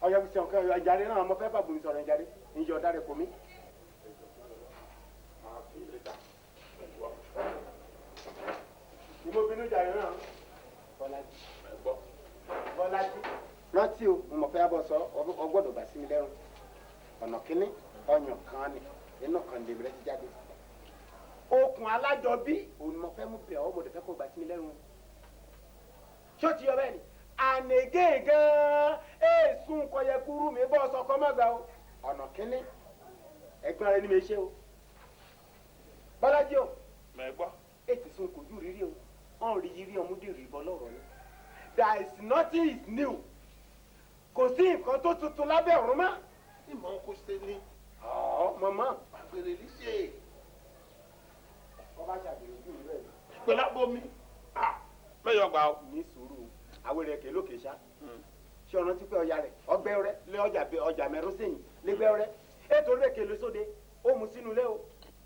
ọ̀yọ́ bí sọ̀kan ìjàre náà mo fẹ́ bá bùnmi sọ̀rọ̀ ìjàre ìjọ dáre kò mí. ìmọ̀bìnú ìjàre náà Bọ́lájí rántí o mo fẹ́ bọ́ sọ ọgbọ́dọ̀ bá sí mi lẹ́rùn ọ̀nà kínní ọyàn kan ni inú kan lè rẹ ti jáde okùn alájọbí òun mo fẹ́ mú bẹ̀ ọ́ mo lè fẹ́ kó gbà sí mi lẹ́rùn ṣó ti yọ bẹ́ẹ̀ ni ànégé gan-an èsùn kọyẹkúrú mi bọ́ sọkọ mọ́gbà o ọ̀nà kínní ẹ̀gbọ́n rẹ ni mi ṣe o Bọ́lájí o mẹ́gbọ́ ètò ìsún kò jù rírí o ọ̀n rí yírí ọmúdé rí bọ́ lọ́rọ̀ ni there is nothing is new kò sí nǹkan tó tuntun lábẹ́ ọ̀run mọ́. ìmọ̀ kò ṣe ní. mọ̀mọ́. àgbèrè ní ṣe. ọba ṣàbẹ̀wò ojú rẹ̀. pẹ̀lú abomi mẹ́yọ̀ gbà ó. ní sùúrù àwọn èrè kèló kèṣá ṣé ọ̀nà tí pé ọya rẹ̀ ọgbẹ́ rẹ̀ lé ọjà mẹ́rọ sẹ́yìn lẹ́gbẹ́ rẹ̀ ètò rẹ̀ kèló sóde ó mu sínú ilé o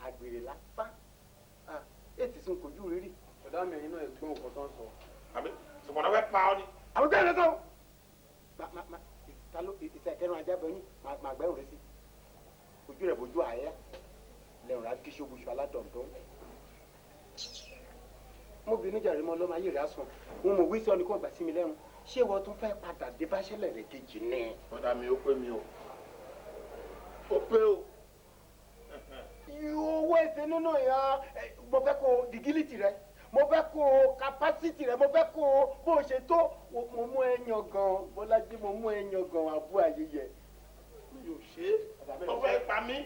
àgbèrè lásán ètì sùn kò jù rírì. ọ̀dà mẹ́rin náà ẹ̀gbọ́n òkú tó ń sọ. àbí ṣùgbọ́n náà fẹ́ pa ọ́ ni. àwọn gbẹ́rẹ́ sọ. ìtẹ̀kẹ́rùn ajá bẹ́ẹ̀ ni màá gbẹ́rùn rẹ̀ sí ojú rẹ̀ bójú àyà lẹ́rùn rẹ̀ kí ṣobuṣu aládọ̀ndọ́. mo bínú jàre mọ́ lọ́mọ ayé rẹ̀ á sùn wọn mọ̀ wí sí ọ ní kó gbà sí mi lẹ́rùn ṣé ìwọ tún fẹ́ padà dé báṣẹ́lẹ̀ rẹ̀ kejì ní. ọ̀dà mi ó pé mi o ó pé o. owó ẹsẹ̀ nínú ìyá mo fẹ́ kó dìgílìtì rẹ̀ mo fẹ́ kó kapásítì rẹ̀ mo fẹ́ kó bó o ṣe tó mo mú ẹyàn gan Bọ́lájí mo mú ẹyàn gan àbú ayẹyẹ. mi ò ṣe é ó fẹ́ pa mí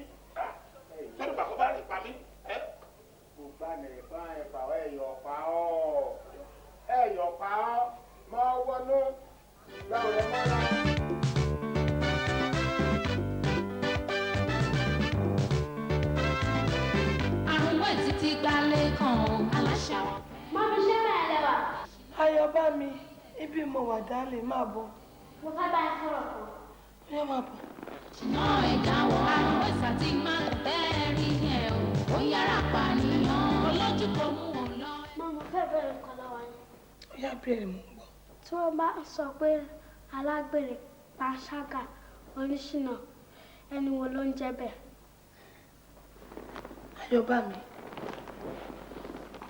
sọ́dọ̀ bàbá bá rẹ̀ pa mí. kò bá nẹ̀ bá ẹ̀ fà ọ́ ẹ̀yọ̀ pa ọ́ mọ́ wọnú gbàwọ̀ rẹ̀ mọ́ra. títí gbalẹ̀ kan aláṣàwọ̀. Mọ́mí ṣé bẹ́ẹ̀ lẹ́wà? Ayọ̀bá mi, ibi mo wà dálé máa bọ̀. Mo fẹ́ bá ẹ sọ̀rọ̀ kan. Ó yá máa bọ̀. Ṣùnà ìdáwọ̀ àrùn ẹ̀sà tí máa bẹ́ẹ̀ rí yẹn o. Ó yára pànìyàn olójú kò mú un lọ. Mo fẹ́ bẹ̀rẹ̀ kan lọ́wọ́ yín. Ó yá bẹ̀rẹ̀ mú bọ̀. Tí wọ́n bá sọ pé alágbèrè panṣágà oníṣìnà ẹni wo ló ń jẹ́ bẹ́ẹ̀? Ayọ̀bá mi,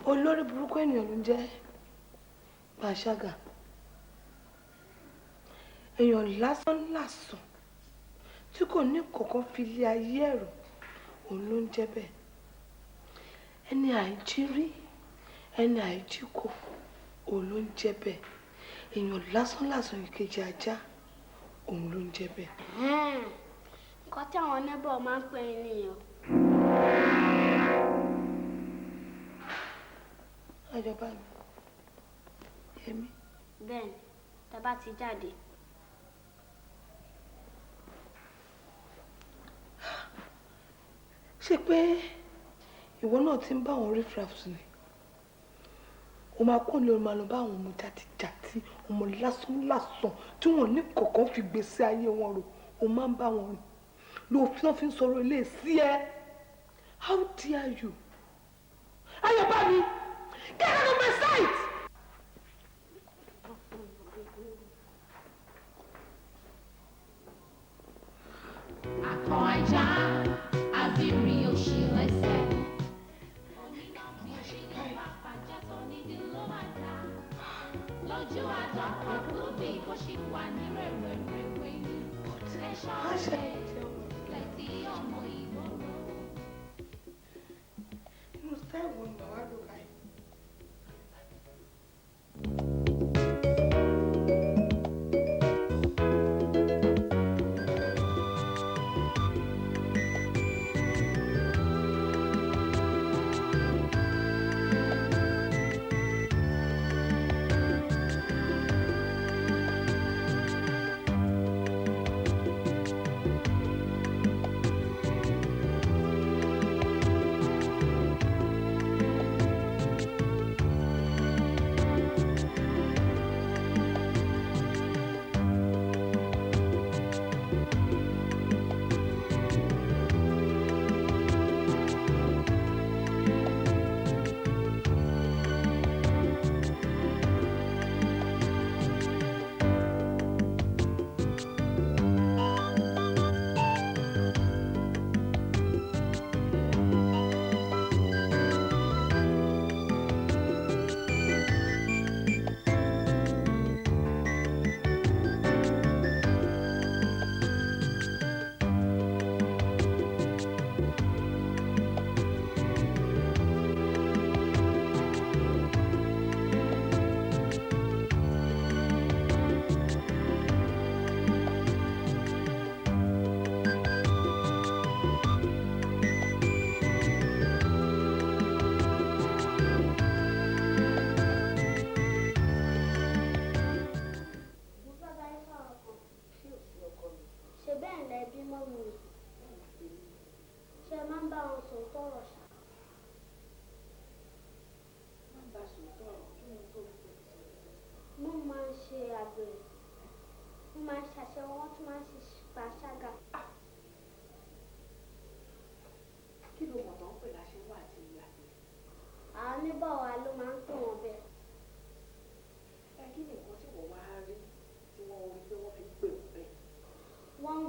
olórí burúkú ènìyàn ló ń jẹ́ panṣágà. Èèyàn lásán lásán tí kò ní kankan fi lé ayé ẹ̀rọ òun ló ń jẹ́ bẹ́ẹ̀. Ẹni àìjírí ẹni àìjíkò òun ló ń jẹ́ bẹ́ẹ̀. Èèyàn lásán lásán ìkejì ajá òun ló ń jẹ́ bẹ́ẹ̀. Nǹkan tí àwọn neighbor máa ń pè é nìyẹn. Ayọ̀bá mi, èmi. Bẹ́ẹ̀ni, tá bá ti jáde. Ṣé pé ìwọ náà ti ń bá àwọn riffraffs ni? O máa kó lè máa lọ bá àwọn ọmọ jàtijàti, ọmọ lásán lásán tí wọn ní kọ̀ọ̀kan fi gbèsè ayé wọn rò, o máa ń bá wọn rìn. Lóòótọ́ fi ń sọ̀rọ̀ ilé sí ẹ. How dare you? Ayọ̀bá mi, get out of my sight! Akọ ajá àfìrí òṣì lẹ́sẹ̀. Lójú àtọkọ kúbi bó ṣe wà ní rẹ̀rẹ̀rẹ̀rẹ̀ ni. Ẹ̀ṣọ́ rẹ̀ lẹ́tí ọmọ ìgboro. Inú style wo ni bàbá lò láyé? ṣàgbèrè wọ́n máa ń ṣàṣẹwọ́ wọ́n tún máa ń ṣe pàṣágà. kí ló mọ̀ tó ń pè láṣẹ́wó àti ìyàgbé? àwọn oníbọ̀ wa ló máa ń pè wọ́n bẹ́ẹ̀. ẹ kí ni nǹkan tí wọ́n wá rí tí wọ́n rí pé wọ́n fi ń pè wọ́n bẹ́ẹ̀? wọ́n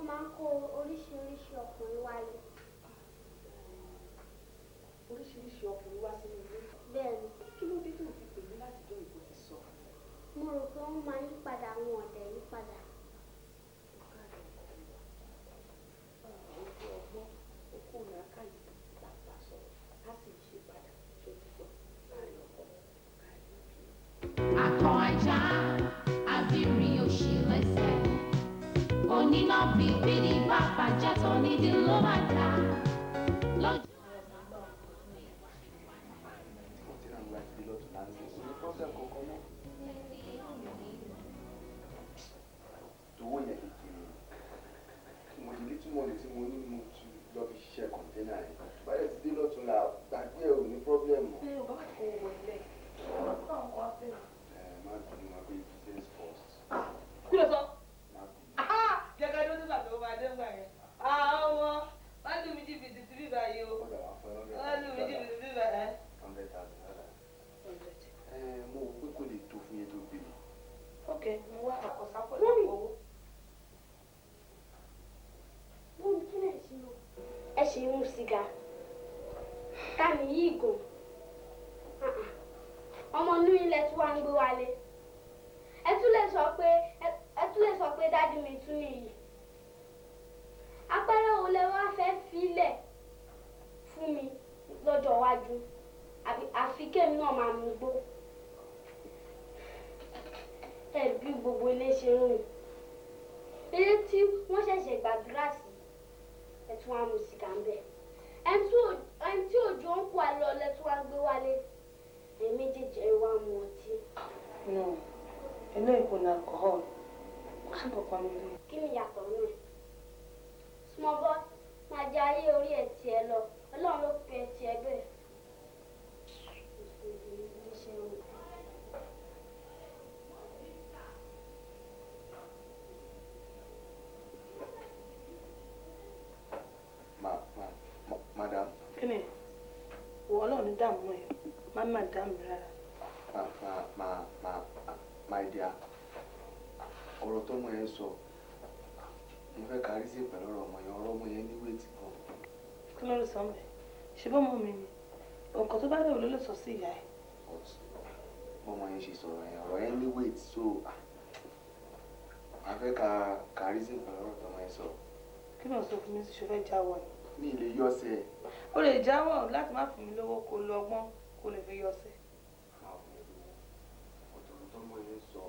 máa ń kó oríṣiríṣi ọkùnrin wáyé. oríṣiríṣi ọkùnrin wá sínú ilé. bẹ́ẹ̀ni. kí ló dé tó fi pè mí láti jọ ìbò ti sọ? mo rò pé wọ́n máa yí padà àwọn ọ̀dẹ̀ yí padà. ojú ọgbọ́n okó làákàyè làbà sọ̀rọ̀ á sì ṣe padà ṣòtútù láàrin ọkọ káàdì òbí. akọ ajá àbírí òṣì lẹ́sẹ̀ oníná bíbí ní bàbá jẹ́ tó nídìí ló máa dá lọ́jọ́. owó yẹn kékeré mo ti lé túmọ̀ lè tí mo ní mo ti lọ fi ṣiṣẹ́ kọ̀ǹténà yẹn báyọ̀ ti dé lọ́tún la gbàgbé ẹ̀ ò ní pọ́blẹ́mù. ẹ ò bá wà kó wọ ilé ọ̀rọ̀ tó àwọn kan fẹ́. ẹ má bínú ma pé business first. kí ló sọ. gẹ́gẹ́ ló nígbà tó máa dé ńgbà yẹn. àwọn wọ́n lù mí jìbìtì sí bíbá yìí o. wọ́n lù mí jìbìtì sí bíbá yẹn. 100,000. mo wò pé kò lè tó fún yẹn tó gbé mi. ok mo wá àkọsápọ̀ lọ́wọ́ owó. wọ́n kí lè ṣe o. ẹ ṣì ń mu sìgá ká ní yí ìgò ọmọ inú ilẹ̀ tí wàá ń gbé wálé ẹ tún lè sọ pé dádì mi tún nìyí àpẹẹrẹ wo lẹ wá fẹ́ filẹ̀ fún mi lọ́jọ́ iwájú àfi kémi náà máa mú gbó ẹ bí gbogbo ilé ṣe ń rìn ilé tí wọ́n ṣẹ̀ṣẹ̀ gbàdúrà sí ẹ tún wá mu sìgá ń bẹ̀ ẹni tí òjò ń kó àlọ́ lẹ tún wá gbé wálé ẹ méjèèjì ẹ wá mu ọtí. no eléyìí kò ní alcohol kò sí kankan nílé. kí ni ìyàtọ̀ náà small boy máa jẹ ayé orí ẹ̀ tiẹ̀ lọ ọlọ́run ló pe ẹ̀ tiẹ̀ bẹ́ẹ̀. Madam. kí ni wọ ọlọ́run ní dààmú ẹ̀ má dààmú rárá. My dear ọ̀rọ̀ tó mọ̀ yẹn sọ mo fẹ́ kárí sí pẹ̀lú ọ̀rọ̀ ọmọ yẹn ní wéètì kan. kí ló ń sọ mẹ́ ṣé bọ́ mọ́ mi ni nǹkan tó bá dẹ̀ ló lè sọ sí ìyá ẹ̀. bọ́mọ yẹn ṣe sọ̀rọ̀ yẹn ọ̀rọ̀ yẹn ní wéètì so a fẹ́ kárí sí pẹ̀lú ọ̀rọ̀ tó mọ̀ yẹn sọ. kí ló ń sọ fún mi ṣe fẹ́ jáwọ́ ni. mi ì lè yọ ọsẹ. o lè jáwọ́ láti má fún mi lówó kó lo ọgbọ́n kó lè fi yọ ọsẹ. ọ̀tọ̀rọ̀ tó mọ̀ yẹn sọ.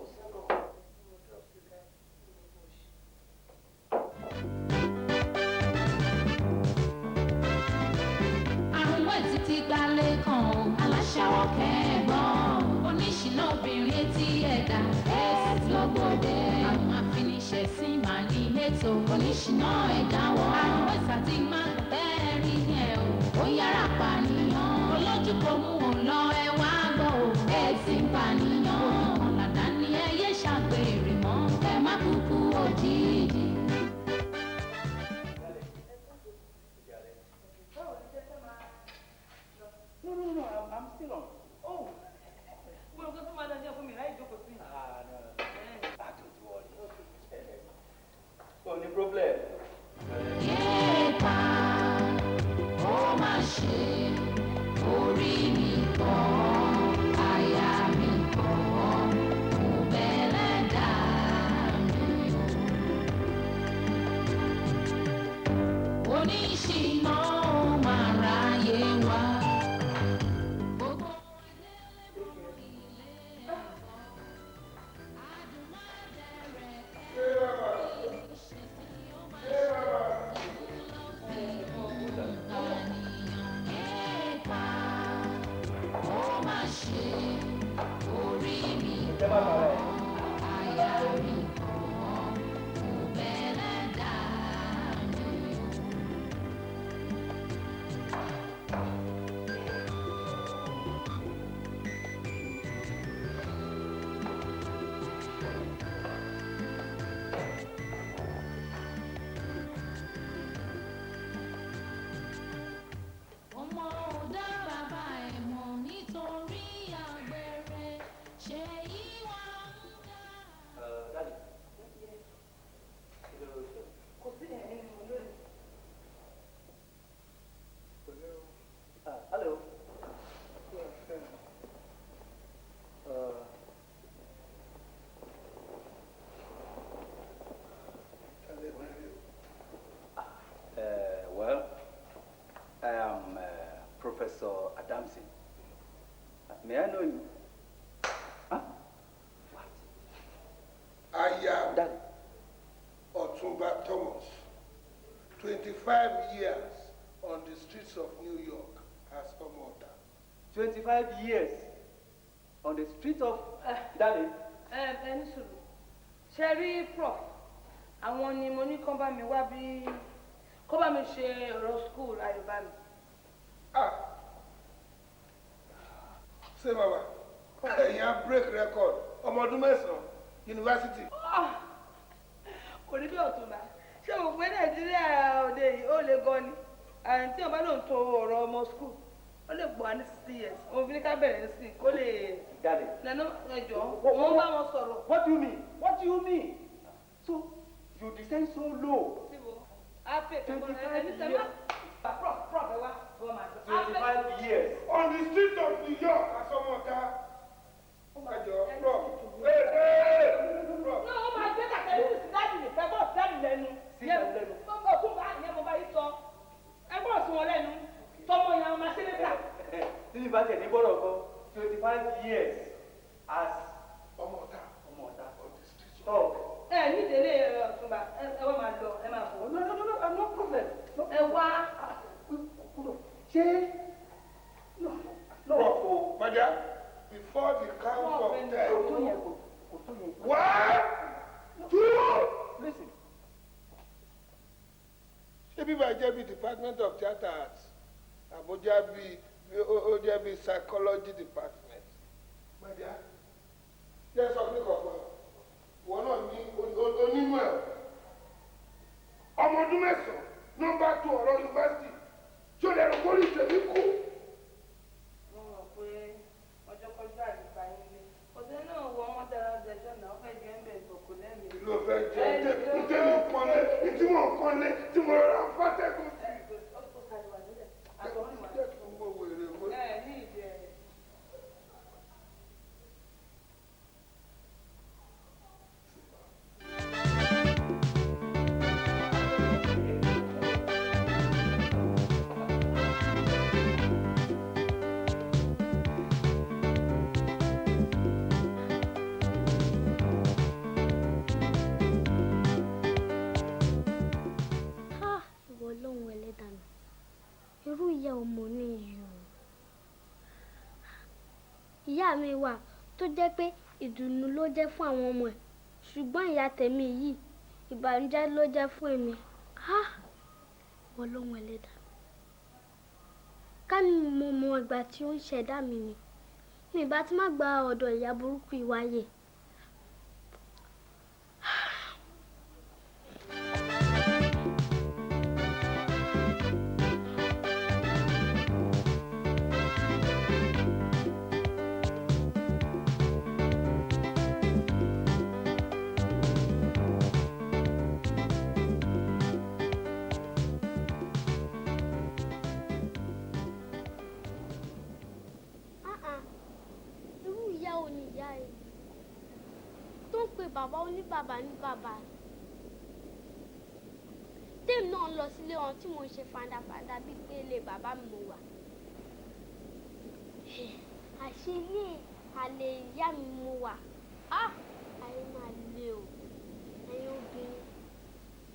àrùn ẹ̀tí ti gbalẹ̀ kan aláṣàwọ̀ kẹ́ẹ̀gbọ́n oníṣìná obìnrin etí ẹ̀dá ẹ̀sì lọ́gbọ̀dẹ àwọn afiniṣẹ̀sìn máa ní ètò oníṣìná ẹ̀dá wọn àrùn ẹ̀sà ti máa bẹ́ẹ̀ rí yẹn o ó yára pànìyàn olójú kò mú òun lọ ẹ wá gbọ́ ò ẹ ti ń pànìyàn ọ̀làdá ni ẹ yé ṣàgbèrè mọ́ ẹ má kúkú òjijì. No, I'm still on. Oh. Well, go to my dad for me, right? Joko sí. No. Don't worry. Oh, no problem. Yéèpà ó má ṣe orí mi kọ́ àyà mi kọ́ mo bẹ̀rẹ̀ dà mí o. Oníṣìná máa ráyè wá. Professor Adamson. May I know you? Huh? What? I am Daddy. Otumba Thomas. 25 years on the streets of New York as a mother. 25 years on the streets of Daddy. Sherry Prof. Àwọn ni mo ní kán bá mi wá bí kán bá mi ṣe ọ̀rọ̀ school Yorùbá mi. Ṣé bàbá ẹ̀yin break record ọmọ ọdún mẹ́sàn-án yunifásitì. Kò ní bí Ọ̀túnba ṣé o pé Nàìjíríà òde yìí ó le gan ni àti tí ọba lòun tó ọ̀rọ̀ ọmọ school ó lè gbọ́ ní 60 years òun fi ní ká bẹ̀rẹ̀ sí kó lè. Daddy. Nana ẹjọ́ wọ́n bá wọn sọ̀rọ̀. What do you mean? What do you mean? So you descend so low. 25 years. On the streets of New York as a mother. Prof. No, ó máa gbé kàkẹ́ ní ìsìláàdì ní fẹ́ bọ́ọ̀sì dáàdì lẹ́nu. Gbogbo òkú bá ìyẹn mo bá yí sọ. Ẹ bọ́ọ̀sì wọn lẹ́nu. Tọmọ ìyá ọmọ ṣe lẹ́tà. Tí mi bá tẹ̀ ní gbọ́dọ̀ kan 25 years as ọmọ ọ̀tá. Talk. Ní ìdílé Ọ̀túnba ẹ wá máa lọ ẹ máa bọ̀. No problem. Ẹ wá. Ṣé? No. My dear, before the count of 10. 1, 2. Listen. Ṣé bíbá jẹ́ bí Department of Theatre Arts? Àbújá ó jẹ́ bí Psychology Department. My dear, jẹ́ sọ pé kọ̀ọ̀kan. Ìwọ náà ní onímọ̀ ẹ̀. Ọmọ ọdún mẹ́sàn-án nọ́mbà 2 ọ̀rọ̀ yunifásitì. Ṣé o lè rò kórìí tèmi kú? Mo mọ̀ pé ọjọ́ kọjá àdìpá yín lé. Òṣèré náà wọ ọmọ dára jẹjọ́ náà ó fẹ́ jẹ́ ń bẹ̀ ìgbòkó lẹ́mìí. Ìlú ọ̀fẹ́ jẹ́ ìtẹ́mi pọ́nlé tí mò ń pọ́nlé tí mo rọra ń fàtẹ́gùn sí. Jẹ́ kí n mọ wèrè mọ́. Ní ìdí ẹ̀. Ọlọ́run ẹlẹ́dàá mi irú ìyá ọmọ ní iyọ̀ ìyá mi wà tó jẹ́ pé ìdùnnú ló jẹ́ fún àwọn ọmọ ẹ̀ ṣùgbọ́n ìyá tèmi yìí ìbànújẹ́ ló jẹ́ fún èmi Ọlọ́run ẹlẹ́dàá ká ní mo mọ ìgbà tí ó ń ṣẹ̀dá mi ni mi ìbá ti má gba ọ̀dọ̀ ìyá burúkú ìwáyé. Bàbá oníbàbá ní bàbá tèmi náà lọ sílé wọn tí mo ń ṣe fandafanda bíi pé ilé bàbá mi mo wà àṣé ilé àlè ìyá mi mo wà ayé máa le o ẹ̀yin obìnrin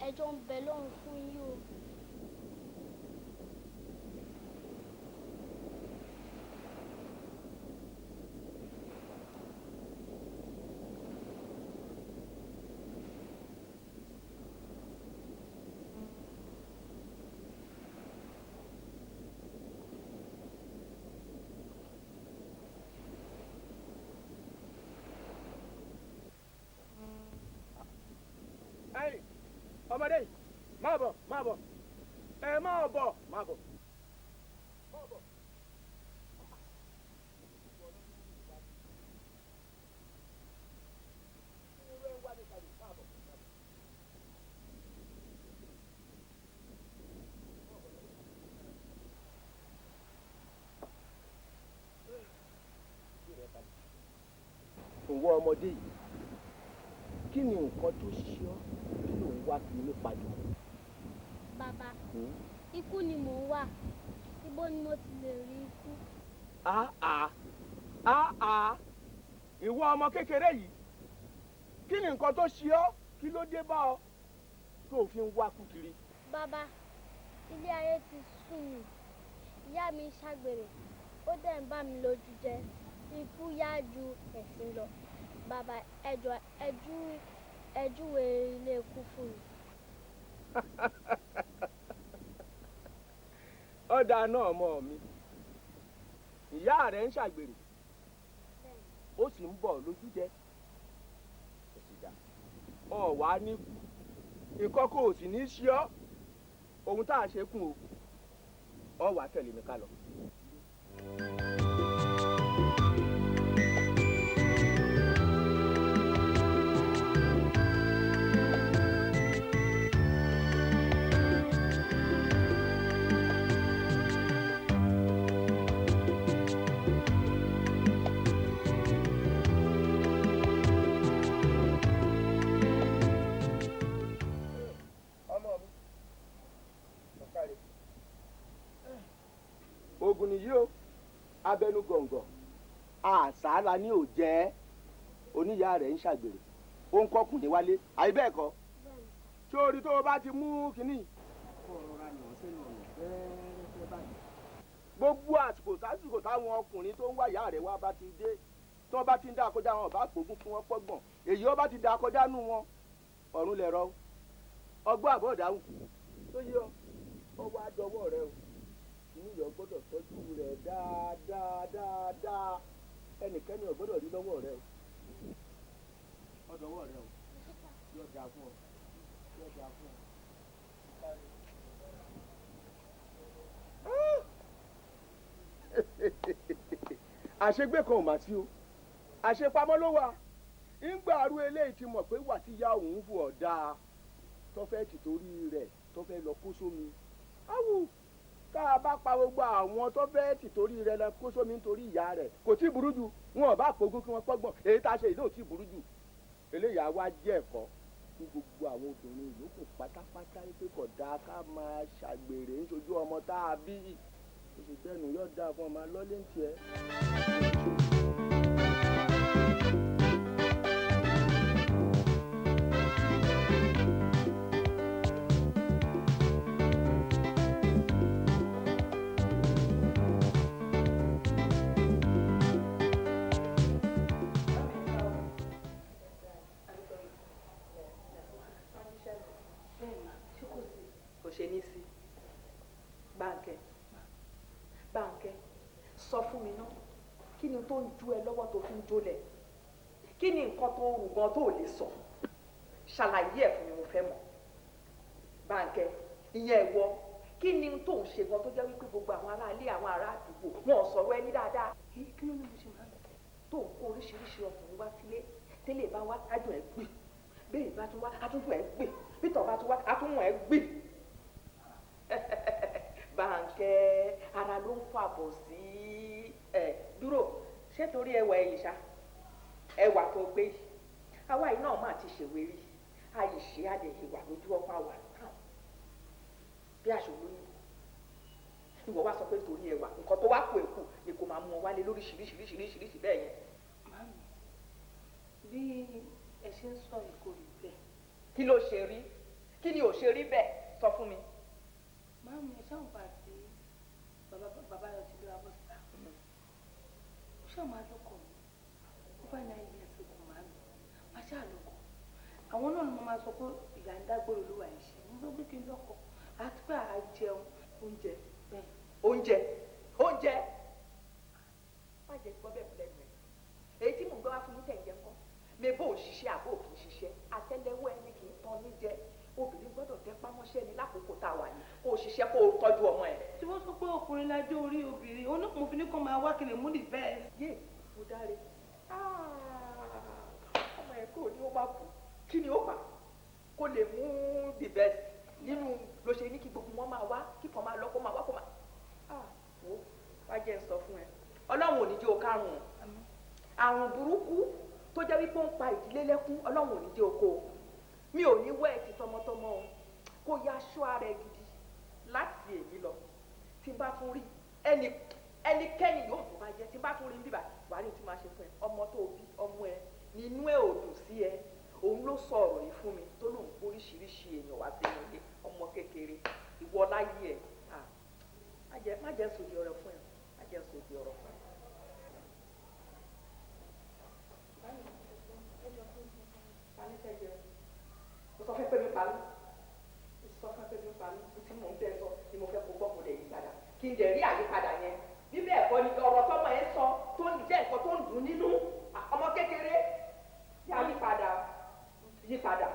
ẹjọ́ ń bẹ lọ́rùn fún yín o. Ọmọdé yìí máa bọ̀ ẹ máa bọ̀. Ìwọ ọmọdé yìí kí ni nǹkan tó ṣe ọ́ kí ló ń wá kiri nípa jù. Bàbá ikú ni mò ń wá bó ni mo ti lè rí ikú. Ìwọ ọmọ kékeré yìí kí ni nǹkan tó ṣe ọ́ kí ló dé bá ọ tó fi ń wá kú kiri. Bàbá, ilé ayé ti sùn mí, ìyá mi ṣàgbèrè, ó dẹ̀ ń bà mí lójú jẹ́, ikú yá ju ẹ̀sìn lọ. Bàbá, ẹ jọ̀ọ́ ẹ júwe ilé ikú fún mi. Ọ̀dà náà mọ̀ mi ìyá rẹ̀ ń ṣàgbèrè ó sì ń bọ̀ lójú jẹ́ ọ wá ní nǹkan kò sì ní ṣe ọ́ ohun tá a ṣe kún o ọ wá tẹ̀lé mi ká lọ. Ogun nìyí o abẹnú gọ̀ǹgọ̀ àṣàlà ni ò jẹ́ oníyàá rẹ̀ ń ṣàgbèrè ó ń kọkùnrin wálé àyè bẹ́ẹ̀ kọ́ sórí tó o bá ti mú kínní gbogbo àsìkò sásìkò táwọn ọkùnrin tó ń wá ìyá rẹ̀ wá bá ti dé tí wọ́n bá ti ń dá akọjá wọn bá pògùn fún wọn pọ́gbọ̀n èyí ó bá ti dá akọjá nù wọn ọ̀run lẹ̀rọ ọgbọ́n àbọ̀dáhùn tó yẹ ọ wá dọwọ́ rẹ o inú yọ gbọ́dọ̀ tọ́jú rẹ̀ dáadáa ẹnikẹ́ni ò gbọ́dọ̀ rí lọ́wọ́ rẹ o ọdọwọ́ rẹ o yóò dáa fún ọ yóò dáa fún ọ. àṣegbé kan ò mà sí o àṣepamọ́ ló wà ńgbà arú eléyìí ti mọ̀ pé wà tí yá òun fò ọ̀dà tó fẹ́ tìtorí rẹ̀ tó fẹ́ lọ kó sómi áwù tá a bá pa gbogbo àwọn tó fẹ́ tìtorí rẹ̀ lọ kó sómi nítorí ìyá rẹ̀ kò tí ì burú jù wọn ò bá pogún kí wọ́n pọ́gbọ̀n èyí tá a ṣe ìlú ò tí ì burú jù eléyà wá jẹ́ ẹ̀kọ́ fún gbogbo àwọn obìnrin yòókù pátápátá pé kò dáa ká máa ṣàgbèrè níṣojú ọmọ tá a bí oṣù tẹnu yóò dáa fún ọmọ alọ́lé ń tiẹ̀. Sọ fún mi náà kí ni tó ń ju ẹ lọ́wọ́ tó fi ń jólẹ̀ kí ni nǹkan tó rù gan tó lè sọ ṣàlàyé ẹ̀ fún mi mo fẹ́ mọ̀ Bánkẹ́ ìyẹn ẹ̀wọ́ kí ni tó ń ṣe gan tó jẹ́ wípé gbogbo àwọn ará ilé àwọn ará àdúgbò wọn ò sọ̀rọ̀ ẹni dáadáa kí ló ní mo ṣe máa ń bẹ̀ tó ń kó oríṣiríṣi ọkùnrin wá sílé tẹ́lẹ̀ bá wá ájò ẹ̀ gbé bẹ́ẹ̀ bá tún wá àtúntò ẹ̀ gbé bítọ̀ bá tún wá àtúntò ẹ̀ gbé Bánkẹ́ ara ló ń fàbọ̀ sí dúró ṣé torí ẹwà ẹ̀yìn ṣá ẹwà tó gbé yìí àwa yìí náà máa ti ṣèwé rí àyè ṣe àdéhìí wà lójú ọ̀pá wà náà bí aṣọ lóyún ìwọ wá sọ pé torí ẹwà nǹkan tó wá kó èkó ni kò máa mú ọ wálé lóríṣiríṣiríṣiríṣiríṣi bẹ́ẹ̀ yẹn. Màámi bí ẹ ṣe ń sọ èkó rí bẹ́ẹ̀. kí ló ṣe rí kí ni ò ṣe rí bẹ́ẹ̀ sọ fún mi. Màámi ẹ ṣáà bá ti bàbá yọ ti lọ abọ́ síta ó ṣáà máa lọ́kọ̀ ó bá ní ayé ẹsẹ̀ kò Màámi má ṣáà lọ́kọ̀ àwọn náà ni mo máa sọ pé ìyá ń dágbére olúwa ẹ̀ ṣe mo gbé kí n lọ́kọ̀ àti pé àá jẹun oúnjẹ bẹ́ẹ̀. oúnjẹ má jẹ gbọ́ bẹ́ẹ̀ fúnlẹ̀ rẹ̀ èyí tí mò ń gbọ́ wá fún yín tẹ̀yẹ ńkọ́ mebó òṣìṣẹ́ àbó kì í ṣiṣẹ́ àtẹ́lẹwọ́ ẹni kì í tán ní jẹ obìnrin gbọ́dọ̀ tẹpá mọ́ṣẹ́ ni lákòókò tá a wà yìí kó o ṣiṣẹ́ kó o tọ́jú ọmọ ẹ̀. tí wọ́n sọ pé ọkùnrin lájọ́ orí obìnrin òun náà mo fi ní kó máa wá kiri mú ní bẹ́ẹ̀. yé mo dáre ọmọ ẹ̀ kúrò ní ó bá kú kí ni ó pa kó lè mú the best nínú ló ṣe ní kí gbogbo wọn máa wá kí kan máa lọ kó máa wá kó máa wò wá jẹ́ ń sọ fún ẹ ọlọ́run ò ní jẹ́ o kárùn-ún àrùn burúkú tó jẹ́ wípé ó ń pa ìdílé lẹ́kún ọlọ́run ò ní jẹ́ oko mi ò ní wẹ́ ẹ̀tì tọmọtọmọ o kó yá aṣọ ara ẹ gidi láti èyí lọ tí n bá tún rí ẹnikẹ́ni yóò tó bá jẹ́ tí bá tún rí bíbá wàá ní tí máa ṣe fún ẹ ọmọ tó bí ọmọ ẹ nínú ẹ ò dùn sí ẹ òun ló sọ ọ̀rọ̀ yìí fún mi tó lóun oríṣiríṣi èèyàn wá sí ilé ọmọ kékeré ìwọ láyé ẹ má jẹ́ sòdì ọ̀rọ̀ fún ẹ má jẹ́ sòdì ọ̀rọ̀ fún ẹ. mo sọ fún pé mi parí mo sọ fún pé mi parí tí mò ń bẹ sọ ni mo fẹ́ kó gbọ́ kó lè yí padà kí n dẹ̀ rí àyípadà yẹn bí bẹ́ẹ̀ kọ́ ni ọ̀rọ̀ tọ́mọ ẹ sọ tó ń jẹ́ nǹkan tó ń dùn nínú ọmọ kékeré yí padà.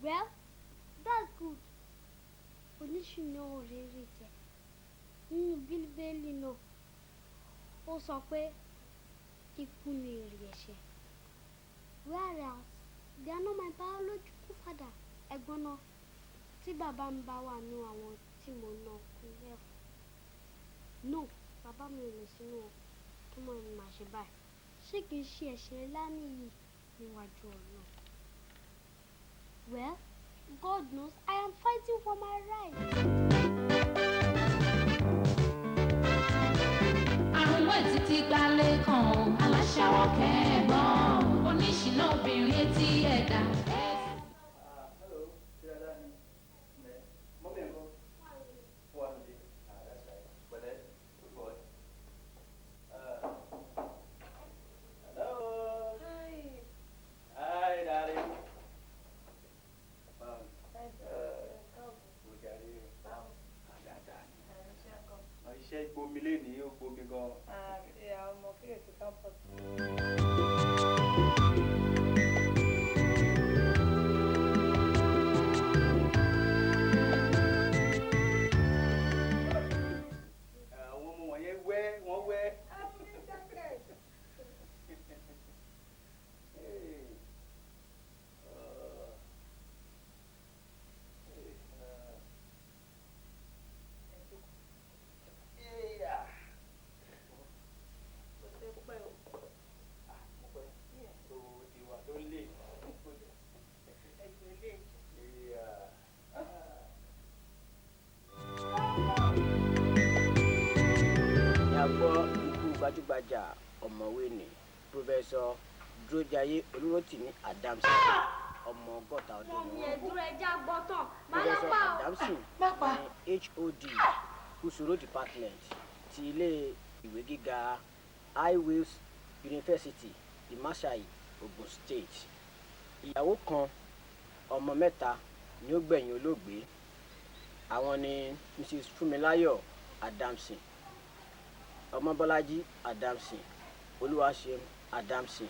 Well, that's good. Oníṣìná òrèrè jẹ. Nínú Bíbélì náà, ó sọ pé ikú ni èrè ẹ̀ṣẹ̀. Whereas, they are not my biological father. Ẹ̀gbọ́n náà, tí bàbá mi bá wà nínú àwọn tí mo ná kú lẹ́kọ̀ọ́. No, bàbá mi ò lè sínú wọn. Kí mo ní màá ṣe báyìí? Ṣé kìí ṣe ẹ̀ṣẹ̀ ńlá nìyí níwájú Ọlọ́run? Well, God knows I am fighting for my rights. Àrùn wẹ̀ títí gbalẹ̀ kan aláṣàwọ̀ kẹ́ẹ̀gbọ́n oníṣìná obìnrin etí ẹ̀dá. Gbomi lé ní ó gbomi gan. Àwọn ọmọ kéèké campus. Àwọn ọmọ wọ̀nyẹn wọ́n wẹ́. Gbajúgbajà ọ̀mọ̀wé ni pòfẹ́sọ̀ Dúrójayé Olúrótìmí Adams ọmọ ọgọ́ta ọdún ni wọ́n. pòfẹ́sọ̀ Adamson ní HOD Usoro Department ti ilé ìwé gíga Highways University Ìmáṣàyí Ogun State. Ìyàwó kan ọmọ mẹ́ta ni ó gbẹ̀yìn olóògbé. Àwọn ni Mrs. Fúnmiláyọ̀ Adamson, Ọmọbọ́lájí Adamson, Olúwaṣeun Adamson,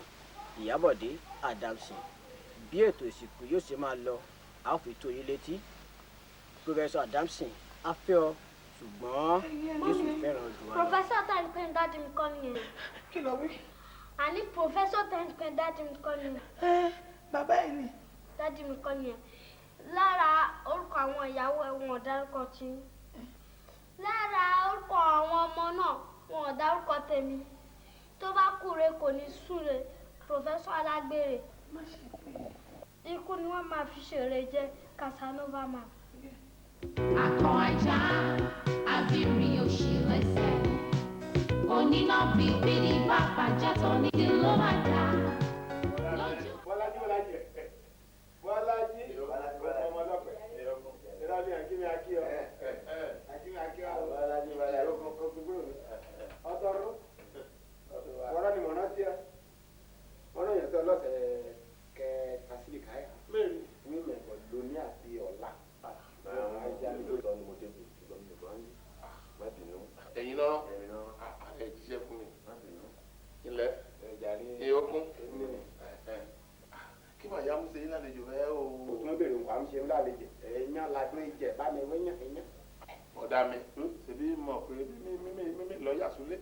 Ìyábọ̀dé Adamson. Bí ètò ìsìnkú yóò ṣe máa lọ, a ó fi tó yín létí. Pòfẹ́sọ̀ Adamson á fẹ́ ọ ṣùgbọ́n Jésù fẹ́ràn jù wá lọ. Pòfẹ́sọ̀ tẹ̀lé pé dáàdì mi kọ́ nìyẹn. Kí ló wí? Àní pòfẹ́sọ̀ tẹ̀lé pé dáàdì mi kọ́ nìyẹn. Bàbá ẹ̀ ni. Dáàdì mi kọ́ nìyẹn. Lára orúkọ àwọn ìyàwó ẹ̀ wọn ò dárúkọ tí. Lára orúkọ àwọn ọmọ náà wọn ò dárúkọ tèmi. Tó bá kúre kò ní súre. Pòfẹ́sọ̀ alágbèrè. Ikú ni wọ́n máa fi ṣèrè jẹ Casanova man. Akọ ajá àbírí òṣì lẹ́sẹ̀ oníná bíbí ní bàbá jẹ́tọ̀ nídìí ló máa dá. Bọ́lájí ọmọ ọlọ́pẹ̀ ìrọ̀lì àkíní akíọ ọtọrọ wọ́n ní mọ̀nà tí a wọ́n náà yẹn tó lọ́sẹ̀ kẹ kásílì káyà ní mẹ̀kọ̀ lóní àti ọ̀la. Ẹ̀yin náà ẹ jíṣẹ́ fún mi ilẹ̀ ìyókùn kí màá yá musa yín lálejò bẹ́ẹ̀ o. òtún bèrè nǹkan àmì ṣe ń lálejò ẹ̀yán ladún ìjẹ bá mi wẹ́yàn ẹ̀yán. ọ̀dà mi ṣèbí mọ̀ pé mímí lọ yà súlé.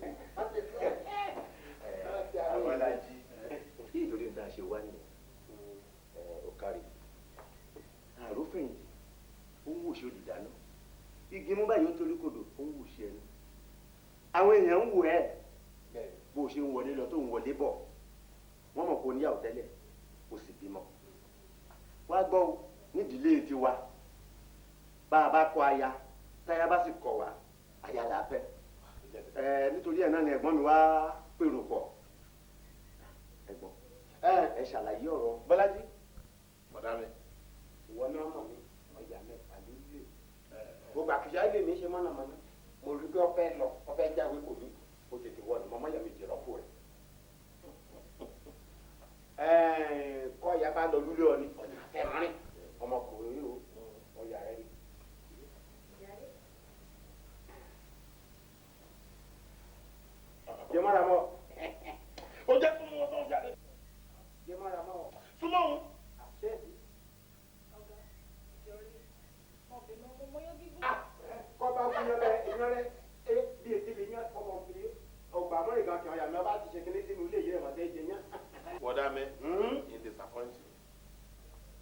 igi mú báyìí ó torí kodò ó ń wù sí ẹni àwọn èèyàn ń wù ẹ́ bó o ṣe ń wọlé lọ tó ń wọlé bọ̀ wọ́n mọ̀ kó níyàwó tẹ́lẹ̀ ó sì bímọ wá gbọ́ o nídìílé tiwa bá a bá kọ aya táyà bá sì kọ̀ wá aya là á fẹ́ nítorí ẹ̀ náà ni ẹ̀gbọ́n mi wá pèrò pọ̀ ẹ̀gbọ́n ẹ ṣàlàyé ọ̀rọ̀ Bọ́lájí. bọ̀dá mi. ìwọ náà mọ̀ mí ọjà mẹ́fà lórí gbogbo àkìyà ilé mi ṣe mọ́nàmọ́ná mo rí pé ọfẹ́ lọ ọfẹ́ jáwé kò ní o tètè wọ ni mọ́mọ́ yàrá ìjẹ́ rọ́pò rẹ̀. kọ́ ìyá bá lọ lúlé ọ ní ọ̀nà àfẹ́ránrín ọmọkùnrin yìí ó ọjà rẹ̀ rí. jẹ́ mọ́ra mọ́. ó jẹ́ súnmọ́ wọn tó ń jáde. jẹ́ mọ́ra mọ́. súnmọ́ wọn. kọ́ bá kú yan bẹ́ẹ̀ yan rẹ̀ bí etí lè yan ọmọ fi ọgbà amẹ́ríkà kí ọ̀yà mi ọba ti ṣe kíní sínú ilé yìí rẹ̀ màtẹ́ jẹ yán. bọ̀dá mi in disappoint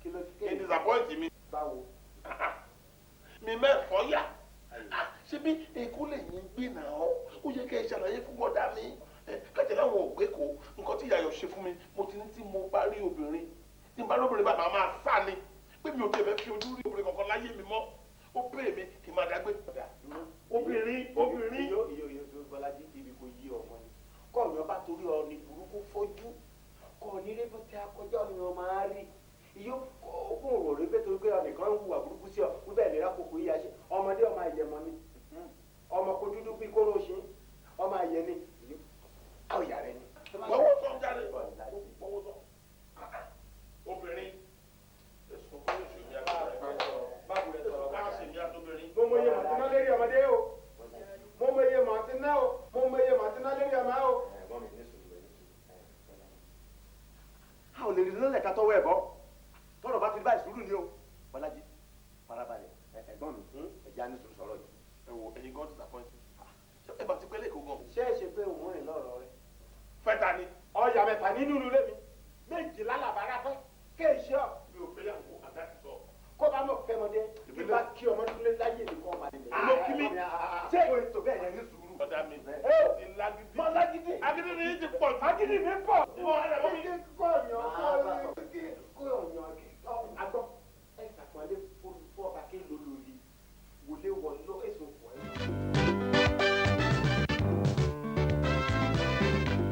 me. in disappoint me. báwo. mi mẹ́fọ́ yà ṣé bí èkó lè yín gbé náà ó yẹ kẹ́ ẹ ṣàlàyé fún bọ̀dá mi kájà láwọn ògbé kó nǹkan tí ìyàyọ̀ ṣe fún mi mo ti ní tí mo bá rí obìnrin tí mo bá rí obìnrin bàbá máa sá ni pé mi ò tẹ̀ fẹ́ fi ojú rí obìnrin kankan láyé mi mọ́ ó pè mí kí n máa dágbé. obìnrin. iyo Bọ́lájí ibi kò yí ọmọ ni kọ́ ọ̀yàn bá torí ọ ní burúkú fojú kọ́ ọ ní rẹ́pẹ̀tẹ́ akọjá ni wọ́n máa rí iyo kún òrò rẹ́pẹ̀ torí pé ọ̀nìkan ń hùwà burúkú sí ọ wíbẹ̀ lè rákòkò yíya ṣe ọmọdé ọmọ àyẹ̀mọ ni ọmọ kò dúdú bí kóró ṣe ọmọ àyẹ̀ ni iyo àwọn ìyá rẹ ni. wọ́wọ́ sọ jáde wọ́wọ́ sọ obìnrin ẹ̀sùn kọ́ lóṣù ní agbára mo mọ iye màtínà lérí ọmọdé o mo mọ iye màtínà o mo mọ iye màtínà lérí ọmọ o. a ò lè rí lọ́lẹ̀ ká tọ́wọ́ ẹ̀ bọ́ tọ́rọ̀ bá ti bá ìṣúrù ni o Bọ́lájí farabalẹ̀ ẹ̀gbọ́n mi ẹ̀já ní sùúrù sọ̀rọ̀ yìí. ẹ wo ẹyin gan disappoint ẹ bá ti pẹ́lẹ́ kó gan. ṣé ẹ ṣe pé òun rìn lọ́rọ̀ rẹ. fẹ́ta ni. ọjà mẹ́ta nínú ilé mi méjìlá làbára fẹ́ kéèṣì ọ. mi ò fẹ́ yàgò àgbà ti sọ. kó bá mọ̀ fẹ́ mọ́dé kí bá kí ọmọ dúró láyé nìkan máa lè. ìlú kí mi. ṣé o ètò bẹ́ẹ̀ yẹn ní sùúrù. ọ̀dà mi ti lágídí. mọ lágídí. agídí ni yín ti pọ̀ jù. agídí mi pọ̀. mo ẹ̀ lọ́wọ́ mi. kó ọ̀yàn agbọ́ ẹ̀ sàpọ̀lẹ́ fún ọba kí ló lòlì wọlé wọlé èso fún ẹ.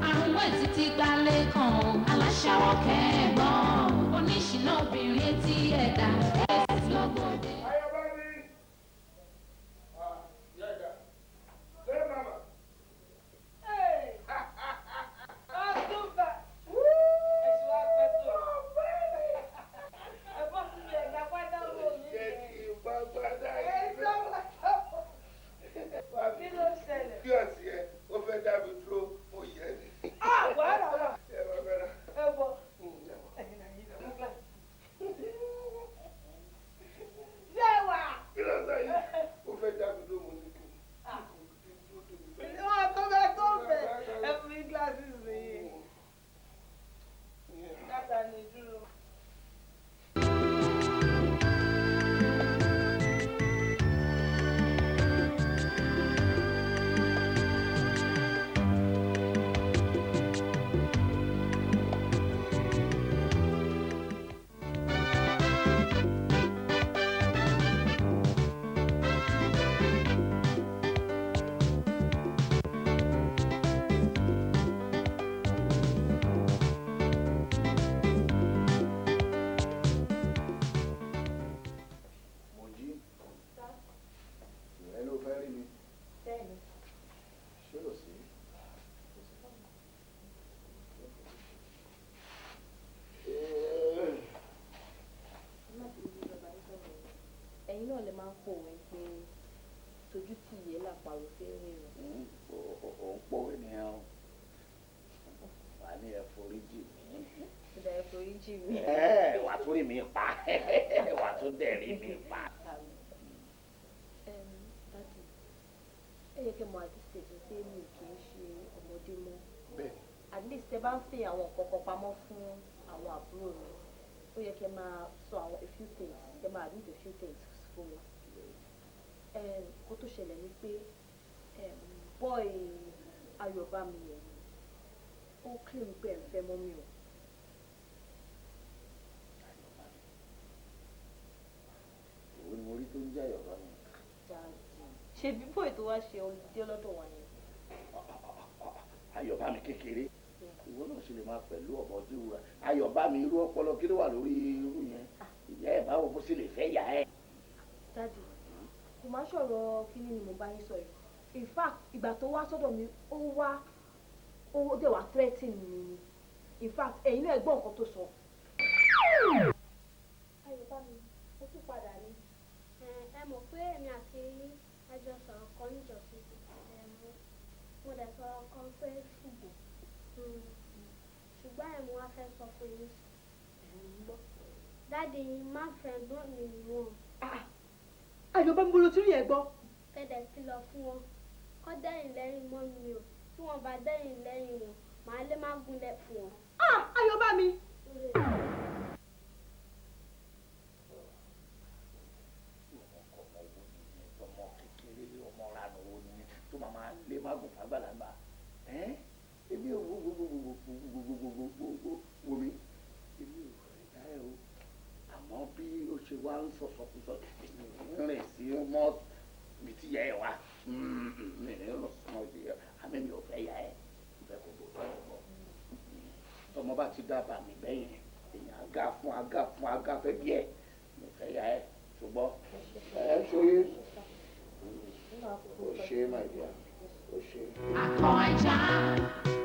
àwọn ètìtì gbalẹ̀ kan aláṣàwọ̀ kẹ́ẹ̀gbọ́n oníṣìná obìnrin etí ẹ̀dá ẹ̀sì lọ́gbọ̀dẹ. ẹ̀yin náà lè máa ń pòwe pé tójú tì yé làpàrọ̀ fẹ́ rìn rìn. ò ń pòwe nìyẹn o wà ní ẹ̀foríjì mi. ìdá ẹ̀foríjì mi. wà tó rí mi pa wà tó dẹ̀ rí mi pa. dadi ẹ yẹ kí mo àti ṣètò pé mi kì í ṣe ọmọdé mọ́. bẹ́ẹ̀ni. at least ẹ bá ń fi àwọn nǹkan kan pamọ́ fún àwọn àbúrò mi ó yẹ kí ẹ máa sọ àwọn a few things ẹ máa admit a few things fún mi. kó tó ṣẹlẹ̀ ni pé bọ́ọ̀ Ayọ̀bámi yẹn ó claim pé ẹ̀ ń fẹ́ mọ́mí o. òwe ni mo rí tó ń jẹ́ Ayọ̀bámi. ṣe bí bóyá tó wá ṣe olùdíje lọ́dọ̀ wa yẹn. Ayọ̀bámi kékeré ìwọ náà ṣe lè máa pẹ̀lú ọmọ ọdún wúrà Ayọ̀bámi irú ọpọlọ kí ló wà lórí irú yẹn ìyá ẹ̀ báwo bó ṣe lè fẹ́ yà ẹ́. Daddy kò má sọ̀rọ̀ kíní ni mo bá yín sọ yìí in fact ìgbà tó wá sọ́dọ̀ mi ó dẹ̀ wá threatening mi ni in fact ẹ̀yin náà gbọ́ nǹkan tó sọ. Ayọ̀bámi ó tún padà ní ẹ mọ̀ pé èmi àti ẹjọ́ sọ̀rọ̀ kan níjọ́sí mo dẹ̀ sọ̀rọ̀ kan pé ṣùgbọ́n ẹ̀ mo wá fẹ́ sọ fún yín gbọ́ dáàdi yín má fẹ́ gbọ́n mi ni wọn. Ayọ̀bámi bolo tí rí ẹ gbọ́. kẹ́dẹ̀ kìlọ̀ fún wọn kọ́ dẹ́yìn lẹ́yìn mọ́ mi o tí wọ́n bá dẹ́yìn lẹ́yìn wọn màá lè má gúnlẹ̀ fún wọn. Ayọ̀bámi. ọmọ kékeré ọmọ ranu wo ni tó máa lè má gùn fàgbàlagbà èmi ò wo mi èmi ò fẹ́ dá ẹ o àmọ́ bí ó ṣe wá ń sọ̀sọ̀kúsọ rìn sí mọ́ mi ti yẹ ẹ wá mi ní lọ sọmọ sí ẹ àmì mi ò fẹ́ yà ẹ ìfẹ́ kò bó tó ẹ bọ̀ tọmọ bá ti dábàá mi bẹ́yìn èèyàn aga fẹ́ bí ẹ mi fẹ́ yà ẹ ṣùgbọ́n ẹ ṣòye ó ṣe my dear ó ṣe. akọ ajá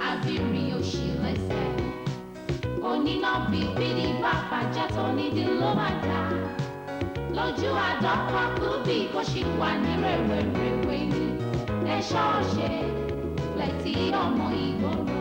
abiri òṣì lẹ́sẹ̀ oníná bíbélì bá bàjẹ́ tó nídìí ló má dá lójú àdọ́kọ̀ kúbì kó ṣì wà ní rèwerèwe ni ẹ ṣọ́ọ̀ṣe lẹ́tí ọmọ ìgboro.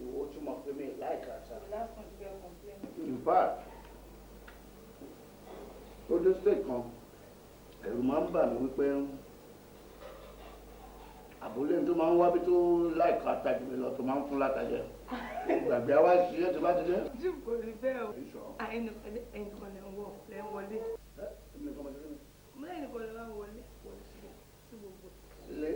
Ìwọ túmọ̀ pé mi láìka sá. In fact, ó dé stage kan ẹ̀rù máa ń bà mí wípé àbúlé tó máa ń wábí tó láìka àtàjù mi lọ tó máa ń fún látàjẹ. Gbàgbé àwa sí ẹ̀ tó bá ti dé. Jù kò rí bẹ́ẹ̀ o. Ẹ̀yin nìkan lè ń wọlé. Mo lẹ́yìn nìkan lè wá wọlé síbẹ̀ sí gbogbo. Ilé.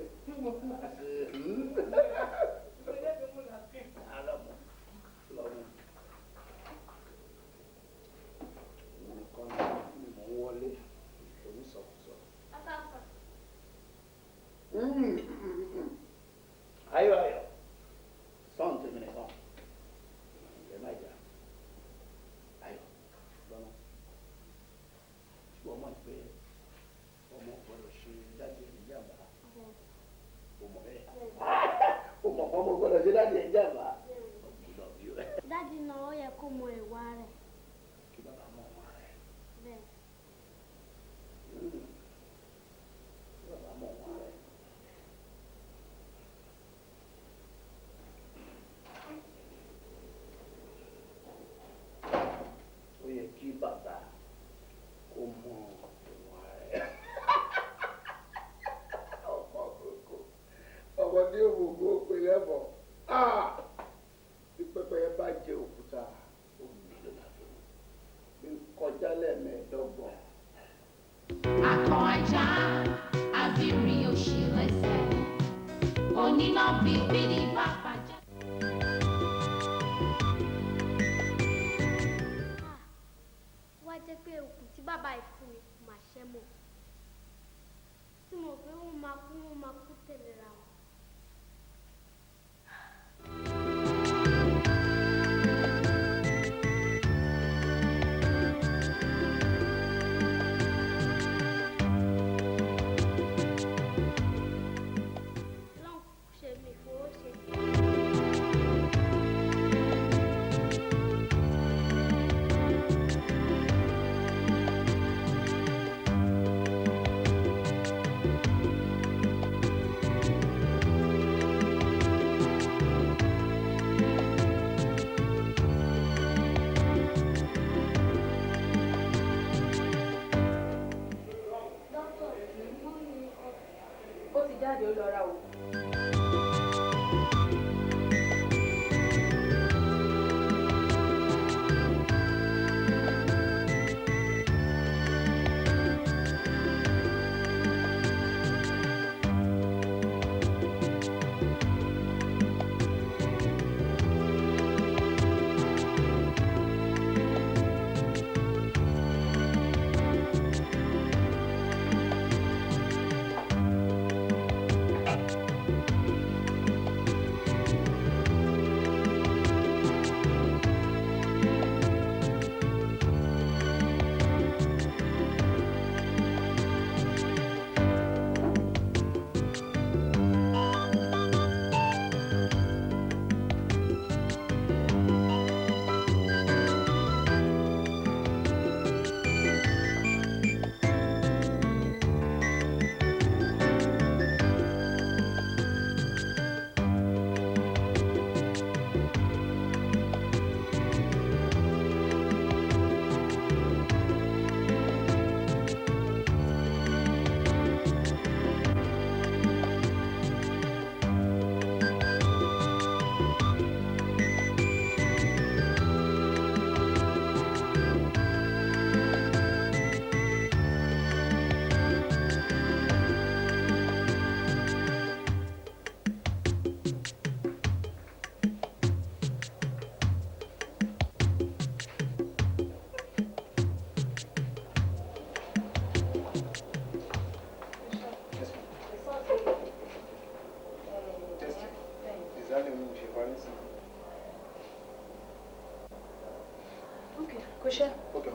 Ayọ̀ sọ́ọ̀n tèmi nìkan ẹ má jà ayọ̀ lọ́nà ṣùgbọ́n mọ̀ pé ọmọ gbọ́dọ̀ ṣe dájú ìjàmbá ọmọ bẹ́ẹ̀ ọmọ gbọ́dọ̀ ṣe dájú ìjàmbá. dáàdi náà ó yẹ kó mọ ìwà rẹ̀. kí bàbá mọ ọmọ rẹ̀. bẹ́ẹ̀. kí bàbá mọ ọmọ rẹ̀. ó yẹ kí bàbá kó mọ ọmọ rẹ̀. ọmọ gbogbo ọmọdé òwògbò pè lẹ́bọ̀ tí pẹ́pẹ́yẹ bá jẹ òkúta omi ló máa fi bí kọjá lẹ́ẹ̀mẹ́ẹ̀ẹ́dọ́gbọ̀n. akọ ajá abiri òṣì lẹ́sẹ̀ oníná bíbélì bá bàjẹ́. wá jẹ́ pé òkú tí bàbá yìí fún mi máa ṣẹ́ mọ̀ tí mo pé wọ́n máa kú tẹ̀lé ra wọn. rárá o. Okay, Kusha. Okay.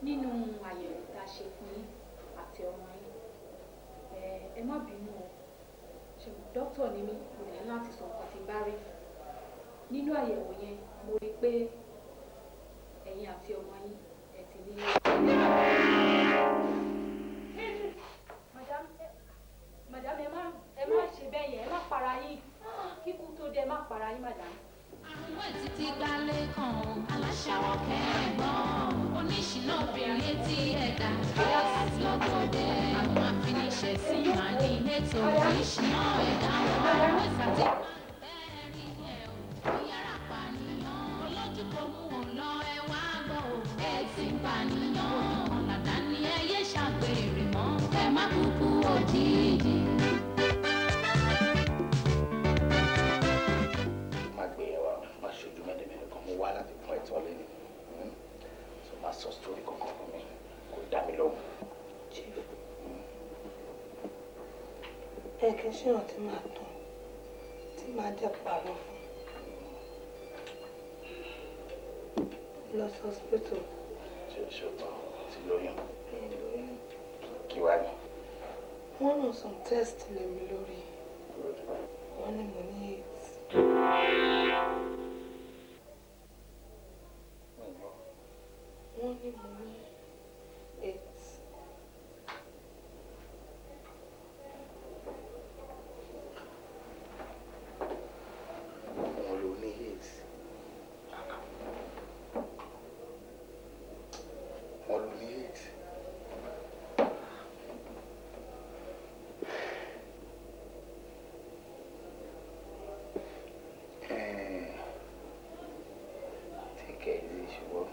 Nínú àyẹ̀wò tá a ṣe fún yín àti ọmọ yín ẹ má bínú o ṣùgbọ́n dókítà ni mí mo lè láti sọ nǹkan tí n bá rí nínú àyẹ̀wò yẹn mo rí pé ẹ̀yin àti ọmọ yín ẹ ti ní. madam ẹ má ṣe bẹ́ẹ̀ yẹn ẹ má para yín kíkú tó dé ẹ má para yín madam. Àrùn títí gbalẹ̀ kan aláṣàwọ̀ kẹ́gbọ́n oníṣìná obìnrin etí ẹ̀dá kíláàsì lọ́gbọ̀dẹ àwọn afiniṣẹ̀ sí máa ní ètò oníṣìná ẹ̀dá wọn wẹ́sàtì bẹ́ẹ̀ rí ẹ̀ ò yára pànìyàn olójú kò mú wọn lọ ẹ wá gbọ́ ẹ ti ń pànìyàn ọ̀làdá ni ẹ yé ṣàgbèrè mọ́ ẹ má kúkú òjijì. Wá láti fún ẹ̀tọ́ lẹ́nu so máa sọ story kankan fún mi kò dá mi lóhùn. ẹ kì í ṣèyàn tí màá tán tí màá jẹ́ pàrọ̀ fún lọ sí hospital. ṣe ṣùgbọ́n ti lóyún kí wá ní. wọ́n ràn some test lé mi lórí wọ́n ní mo ní AIDS. wọ́n ní mo ní AIDS. wọ́n ló ní AIDS. wọ́n ló ní AIDS. Take it easy, ṣùgbọ́n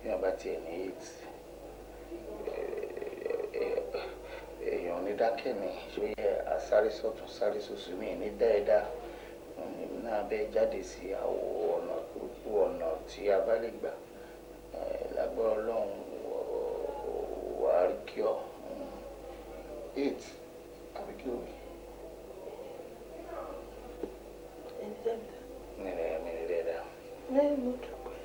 bí wọ́n bá tiẹ̀ ní AIDS èèyàn ní dákẹ́ mi ṣó yẹ àsáré sọ̀tún sáré sòsù mi ní dáadáa náà bẹ́ẹ̀ jáde sí àwọ̀ ọ̀nà tí a bá lè gbà lágbára Ọlọ́run wà á rí kí ọ AIDS àbí kí o rí. lẹ́yìn mo dúpẹ́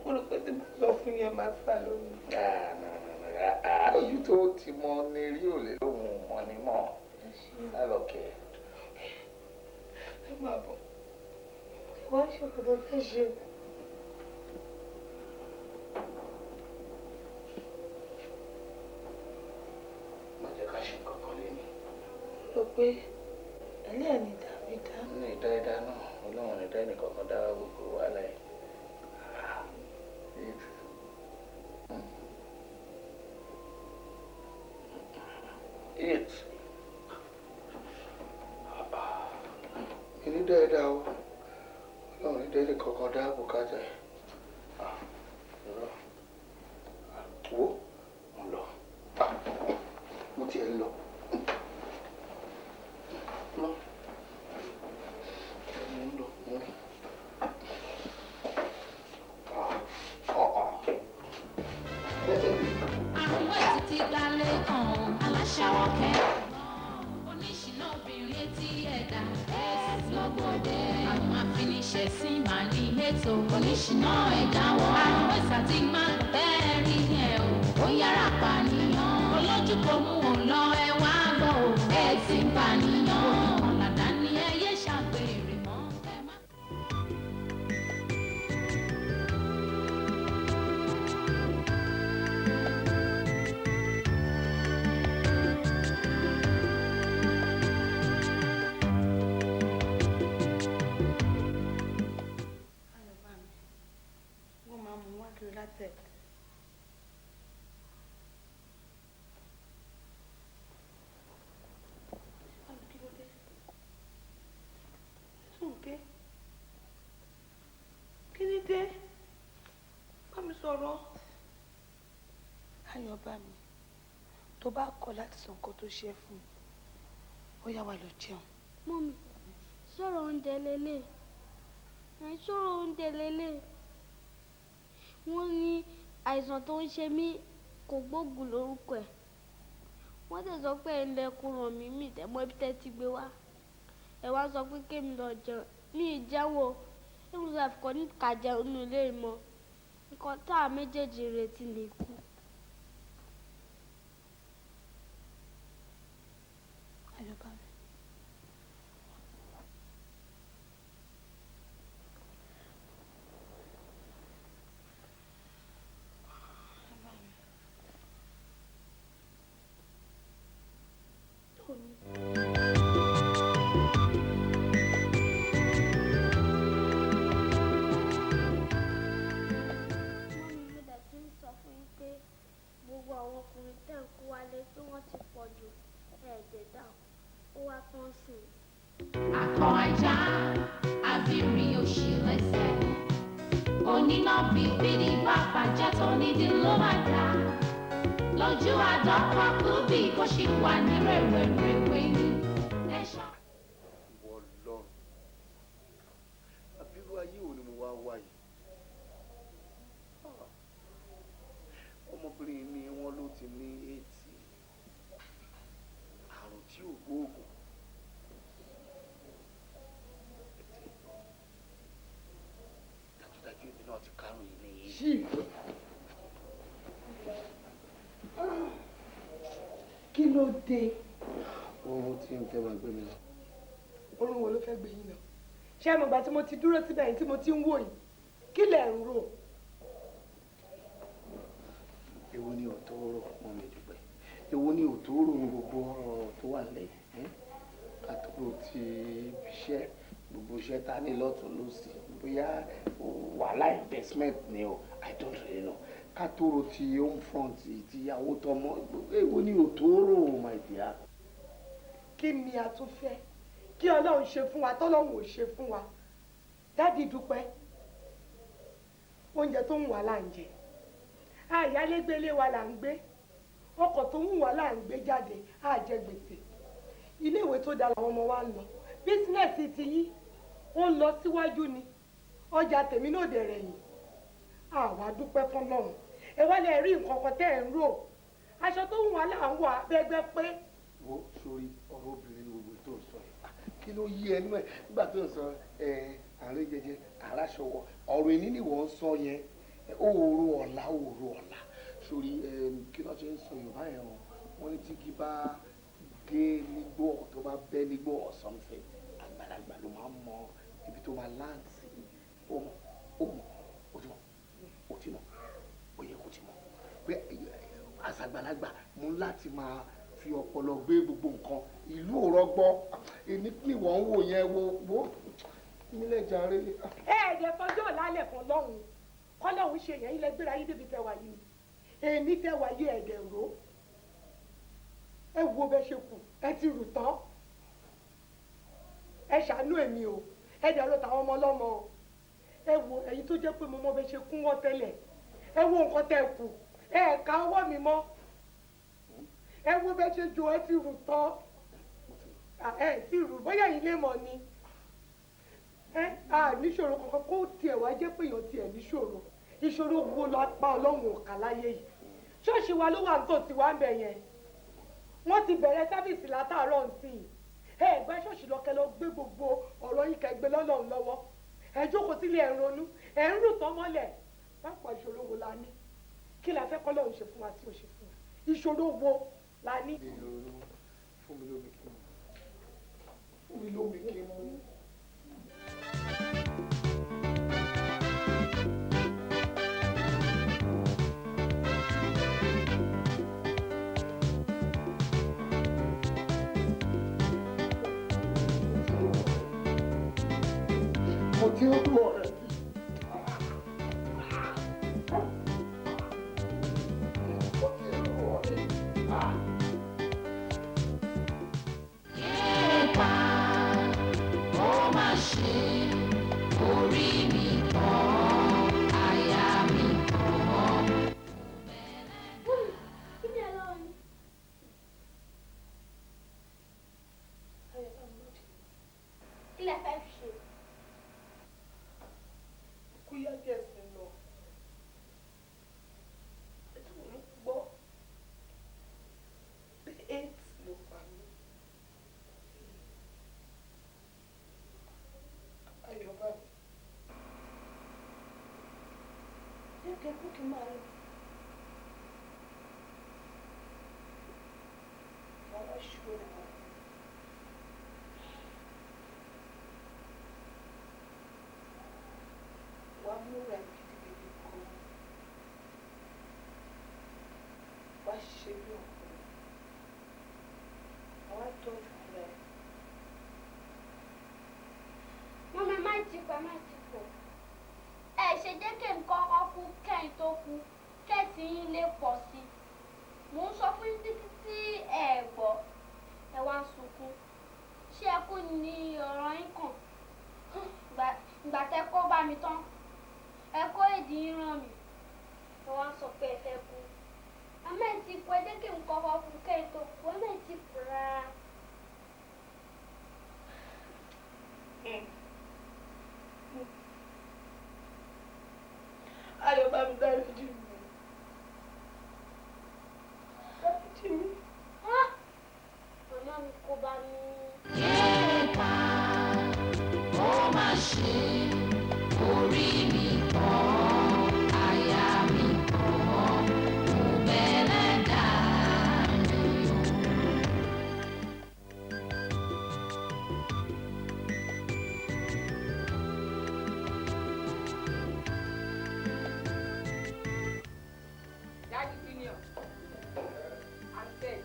mo rò pé tí mo sọ fún yẹn máa fà lónìí. ojú tó ti mọ ní rí ò lè lóhùn mọ́ ni mọ́ lálọ́kẹ́. ẹ máa bọ̀ wọ́n ṣòkòtò tẹ̀ ṣe. má jẹ́ ká ṣe nǹkan kan lẹ́nu. rò pé ẹlẹ́ẹ̀ni dàbí dá. ní ìdá náà ọlọ́run ní dá ẹnìkan kan dá gbogbo wàhálà yìí. Eight. Ini dáadáa o. Ọlọ́run ní dá ẹnìkan kan dá bùkátà yìí. Wo mo lọ. Mo tiẹ̀ ń lọ. Oníṣìná ẹ̀dá wọ̀ àwọn ìsàtì máa ń bẹ́ẹ̀ rí yẹn o ó yára pànìyàn olójú kò mú un lọ ẹ wá gbọ́ ò ẹ ti ń pànìyàn ọ̀làdá ni ẹ yé ṣàgbèrè mọ́ ẹ má. Kí ni dé? Bá mi sọ̀rọ̀. Ayọ̀ bá mi. Tó bá kọ̀ láti sọ nǹkan tó ṣe fún mi, ó yá wa lọ jẹun. Mọ́mí, sọ̀rọ̀ oúnjẹ lélẹ̀. Sọ̀rọ̀ oúnjẹ lélẹ̀. Wọ́n ní àìsàn tó ń ṣe mí kò gbóògùn lórúkọ ẹ̀. Wọ́n tẹ̀ sọ pé ẹ̀ ń lẹ́kùn ràn mí mì tẹ́mọ́ ibi tẹ́ ti gbé wá. Ẹ wá sọ pé kémi lọ jẹun. Mi ì jẹun o. Èmi sọ àfikọ́ ní ká jẹun nínú ilé ìmọ̀. Nǹkan tá a méjèèjì retí ni ikú. Ayọ̀ bá mi. Gbogbo àwọn ọkùnrin tẹ̀ ń kó wálé tí wọ́n ti pọ̀ jù ẹ̀ẹ́dẹ̀dá ó wá tán sí i. Akọ ajá àfìrí òṣì lẹ́sẹ̀ oníná bíbélì bá bàjẹ́ tó nídìí ló máa dá lójú àdọ́kọ̀ kúbì kó ṣì wà ní rèwerèwe ni. Ìwọ Ọlọ́run abirú ayé wo ni mo wá wá yìí. Ọmọbìnrin ni wọ́n ló ti ní ètì àrùn tí ò gbóògùn. Dájúdájú èmi náà ti kárùn yìí nìyí. Kí ló dé? Oorun tí ń fẹ́ máa gbé mi lọ. Oorun wo ló fẹ́ gbé yín lọ? Ṣé àmọ̀gbà tí mo ti dúró síbẹ̀ yìí tí mo ti ń wò yìí? Kí lẹ̀ ń rò? Èwo ni òtóró mọ́ mi dúpẹ́? Èwo ni òtóró ní gbogbo ọ̀rọ̀ tó wà lẹ́yìn? Kátóró ti iṣẹ́ gbogbo iṣẹ́ ta ní lọ́tún lọ́sì bóyá wàhálà investment ni o I don't really know. Kátóró ti home front ti ìyàwó tọmọ èwo ni òtóró my dear? Kí ni a tún fẹ́? Kí Ọlọ́run ṣe fún wa tọ́lọ́run ò ṣe fún wa. Dádì Dúpẹ́, oúnjẹ tó ń wà là ń jẹ. Àyálégbélé wa là ń gbé. Ọkọ̀ tó ń wà là ń gbé jáde, á jẹ gbèsè. Ilé ìwé tó dára àwọn ọmọ wa ń lọ. Bísínẹ́sì ti yín ó ń lọ síwájú ni. Ọjà tèmi náà dẹ̀ rẹ̀yìn. Àwa dúpẹ́ fọ́lọ́run. Ẹ wá lè rí nǹkan kan tẹ́ ẹ̀ ń rò. Aṣọ tó ń wà là ń wọ abẹ́gbẹ́ pé. Wo sórí ọ̀rọ̀ obìnrin ní gbogbo tó ń sọ yìí. Kí ló yí ẹnu ẹ̀ nígbà tó ń sọ àárín jẹjẹ aráṣọwọ́ ọ̀rọ̀ ìní ni wọ́n ń sọ yẹn òòrò ọ̀la sórí kí ló ṣe ń sọ Yorùbá yẹn o wọ́n ní tí kì bá gé nígbó tó bá bẹ́ nígbó or something àgbàlagbà ló máa ń mọ ibi tó máa land sí ó mọ̀ ó ti mọ̀ ó yẹ kó ti mọ̀ pé àṣàgbàlagbà mú láti máa fi ọpọlọ gbé gbogbo nǹkan ìlú òrọgbọ èmi ni wọ́n ń wò yẹn wo nílẹ̀ jàre. ẹ̀ẹ́dẹ̀ fọjọ́ lálẹ́ kan lọ́hùn kọ́lọ́hún ṣe yẹn ilẹ̀ gbéra yín débi tẹ́ wà yìí èmi tẹ́ wà yìí ẹ̀ẹ́dẹ̀ ró ẹ wo bẹ́ ṣe kù ẹ ti rù tán ẹ ṣàánú èmi o ẹ̀ẹ́dẹ̀ ró tàwọn ọmọ ọlọ́mọ o ẹ wo èyí tó jẹ́ pé mo mọ bẹ́ ṣe kún wọ́n tẹ́lẹ̀ ẹ wo nǹkan tẹ́ kù ẹ ká ọwọ́ mi mọ́ ẹ wo bẹ́ ṣe jò ẹ ti rù tán ẹ ti rù bóyá yìí lè mọ̀ ni níṣòro kankan kó tiẹ̀ wá jẹ́ pé èèyàn tiẹ̀ níṣòro ìṣòro wo lọ apá ọlọ́run ọ̀kà láyé yìí ṣọ́ọ̀ṣì wa ló wà ní tòsí wa ń bẹ̀ yẹn wọ́n ti bẹ̀rẹ̀ sáfìsì látàárọ̀ nsìn ẹgbẹ́ ṣọ́ọ̀ṣì lọ́kẹ́ lọ gbé gbogbo ọ̀rọ̀ yìí kẹgbẹ́ lọ́lọ́run lọ́wọ́ ẹ jókòó sílé ẹ̀ ń ronú ẹ̀ ń rù tán mọ́lẹ̀ pápá ìṣòro wo la ní kí la fẹ́ kọ́ lọ́run ṣe fún wa tí ò ṣe fún wa ìṣòro wo la ní. fún mi lómi kí n mú. Mo ti ń dùn ọ̀rẹ́ bí. Yéèpà ó má ṣe orí mi kọ́ àyà mi kọ́. Kí lẹ fẹ́ fi ṣe? kú yá díẹ̀ sí lọ ètò ló gbọ́ pé 8 ló pa mí ayọ̀ bá mi. Yẹ kẹ́ kú kí n máa lọ. Màá ṣòro. Wàá múra gidigidi kan. Wàá ṣe bí ọkùnrin. Àwa tọ́jú rẹ̀. Mọ́mí má ti pọ̀. Ẹ ṣe jẹ́ kí n kọ́kọ́ kú kẹ́yìn tó kú kẹ́sì yín lè pọ̀ sí. Mò ń sọ fún yín títí tí ẹ gbọ́. Ẹ wá ń sunkún. Ṣé ẹ kú ni ọ̀rọ̀ yín kàn? Ìgbà tẹ́ kó bá mi tán. Ẹ kó èdè yín ràn mí. Ẹ wá ń sọ pé ẹ fẹ́ kú. Àmọ́ ẹ ti kú ẹ jẹ́ kí n kọ́kọ́ kú kẹ́yìn tó kú. Àmọ́ ẹ ti kú rárá. Ayọ̀ bá mi dáríjì mi. Dáríjì mi. Màmá mi kó bá mi. Yéèpà ó má ṣe orí mi kọ́ àyà mi kọ́ mo bẹ̀rẹ̀ dà mí o. Daddy Junior, I'm dead.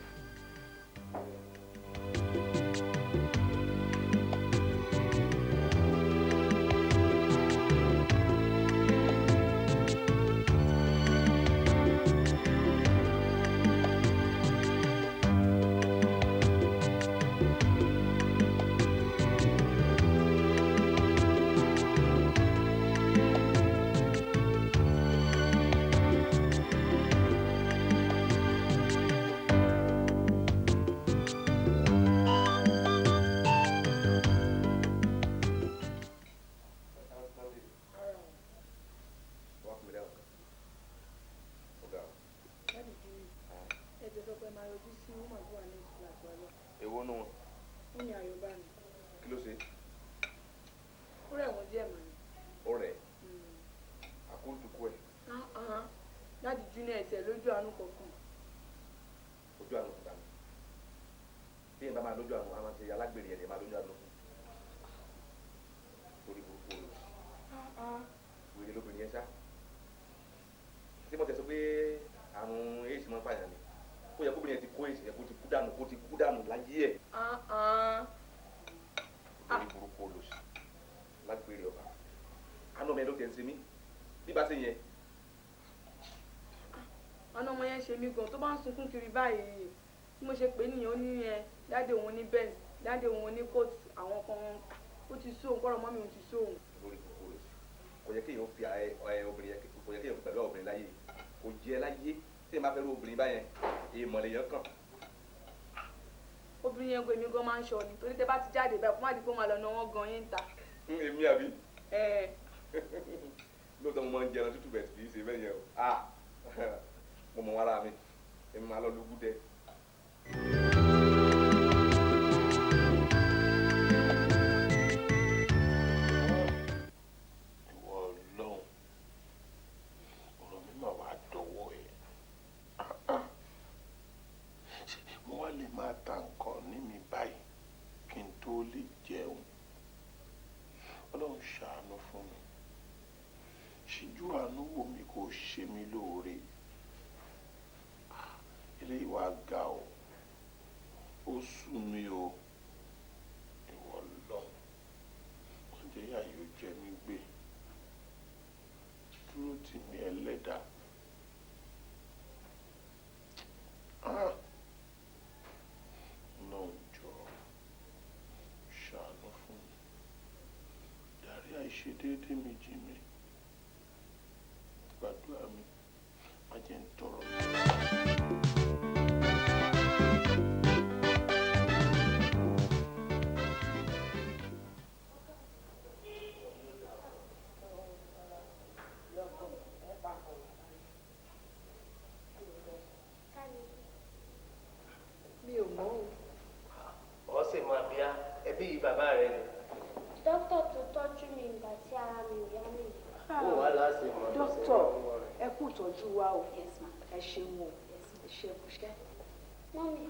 lójú àánú a máa ṣe alágbèrè ẹ̀dẹ̀ máa lójú àánú fún torí burúkú olóòsì wèrè lóbìnrin yẹn ṣá tí mo tẹ̀ sọ pé àrùn AIDS máa ń pààyàn ni ó yẹ kóbìnrin yẹn ti kó AIDS yẹ kó ti kú dànù láyé ẹ̀ torí burúkú olóòsì lágbèrè ọba àánú ọmọ ẹ ló tẹ̀ ń ṣe mí bí bá ṣe yẹn. àná ọmọ yẹn ṣe mí gan tó bá ń sunkún kiri báyìí tí mo ṣe pé nìyẹn ó ní ẹ dáde òun ní Benz dáde òun ní coat àwọn kan ó ti sóhun kọ́rọ̀ mọ́mí òun ti sóhun. lórí kókó rẹ̀ kò yẹ kéèyàn fi obìnrin yẹn kò yẹ kéèyàn pẹ̀lú obìnrin láyé kò jẹ́ láyé tí ẹ máa fẹ́ rí obìnrin báyẹn èèmọ̀ lèèyàn kàn. obìnrin yẹn gbèmí gan máa ń ṣọ ni torí tẹ bá ti jáde báyìí kó má di pé ó máa lọ ná wọn gan yín ta. èmi àbí. lóòótọ́ mo máa ń jẹun tútù bẹ̀ẹ̀ kì í ṣe bẹ́ẹ̀ yẹn o mo mọ ara mi èmi máa lọ lógún dẹ. ìwọ Ọlọ́run ọ̀rọ̀ mi mà wá dọ̀wọ́ ẹ̀ ṣé mo wá lè máa ta nǹkan ní mi báyìí kí n tó lè jẹun Ọlọ́run ṣàánú fún mi ṣíjú àánú wò mí kó ṣe mí lóore eléyìí wá ga o ó sú mi o ìwọ Ọlọ́run wọ́n jẹ́ ìyá yóò jẹ mí gbé dúró tì mí Ẹlẹ́dàá Ọlọ́run jọ̀ọ́ ṣàánú fún mi dárí àìṣedéédé mi jì mí gbàdúrà mi má jẹ́ ń tọrọ. mi ò mọ̀ o. ọ sì máa bíá ẹbí bàbá rẹ ni. dókítà tó tọ́jú mi ìgbà tí ara mi ò yá mi. ó wà láti mọ dókítà ẹ kú ìtọ́jú wa o ẹ ṣeun o ẹ ṣe kúṣẹ́. mọ́mì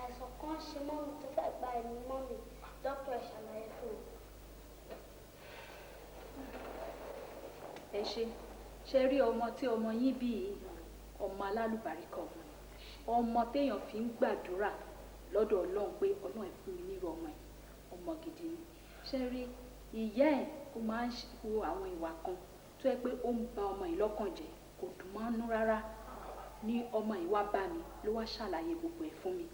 àìsàn kan ṣe mọ́mì tó fẹ́ gba ẹ̀mí mọ́mì dókítà ẹ̀ ṣàlàyé fún mi. ẹ ṣe rí ọmọ tí ọmọ yín bí ọmọ alálùbáríkà ọmọ téèyàn fi ń gbàdúrà lọ́dọ̀ Ọlọ́run pé Ọlọ́run ẹ̀ fún mi nírú ọmọ ẹ̀ ọmọ gidi ni ṣe rí ìyá ẹ̀ ó máa ń wo àwọn ìwà kan tó yẹ pé ó ń ba ọmọ yìí lọ́kàn jẹ́ kò dùn mọ́ nú rárá ní ọmọ yìí wá bá mi ló wá ṣàlàyé gbogbo ẹ̀ fún mi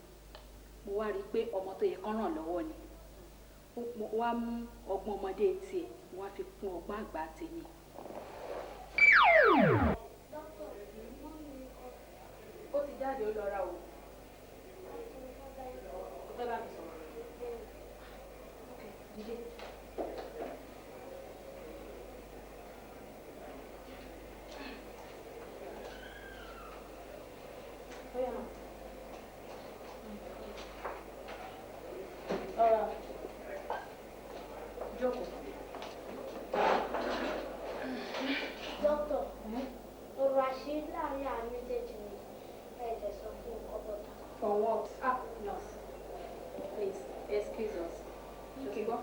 mo wá rí i pé ọmọ tó yẹ kán ràn lọ́wọ́ ni mo wá mú ọgbọ́n ọmọdé tiẹ̀ mo wá fi kún ọgbọ́n àgbà tèmi. ó ti jáde ó lọ ra o. ó fẹ́ bá mi sọ̀rọ̀. dídé. Jókòó. dókítà ọ̀rọ̀ àṣírí láàrin àwọn méjèèjì ni ẹ̀ẹ́dẹ̀ sọ fún ọ̀bọ̀dà. For what? Nurse. Please, excuse us. Okay. Go.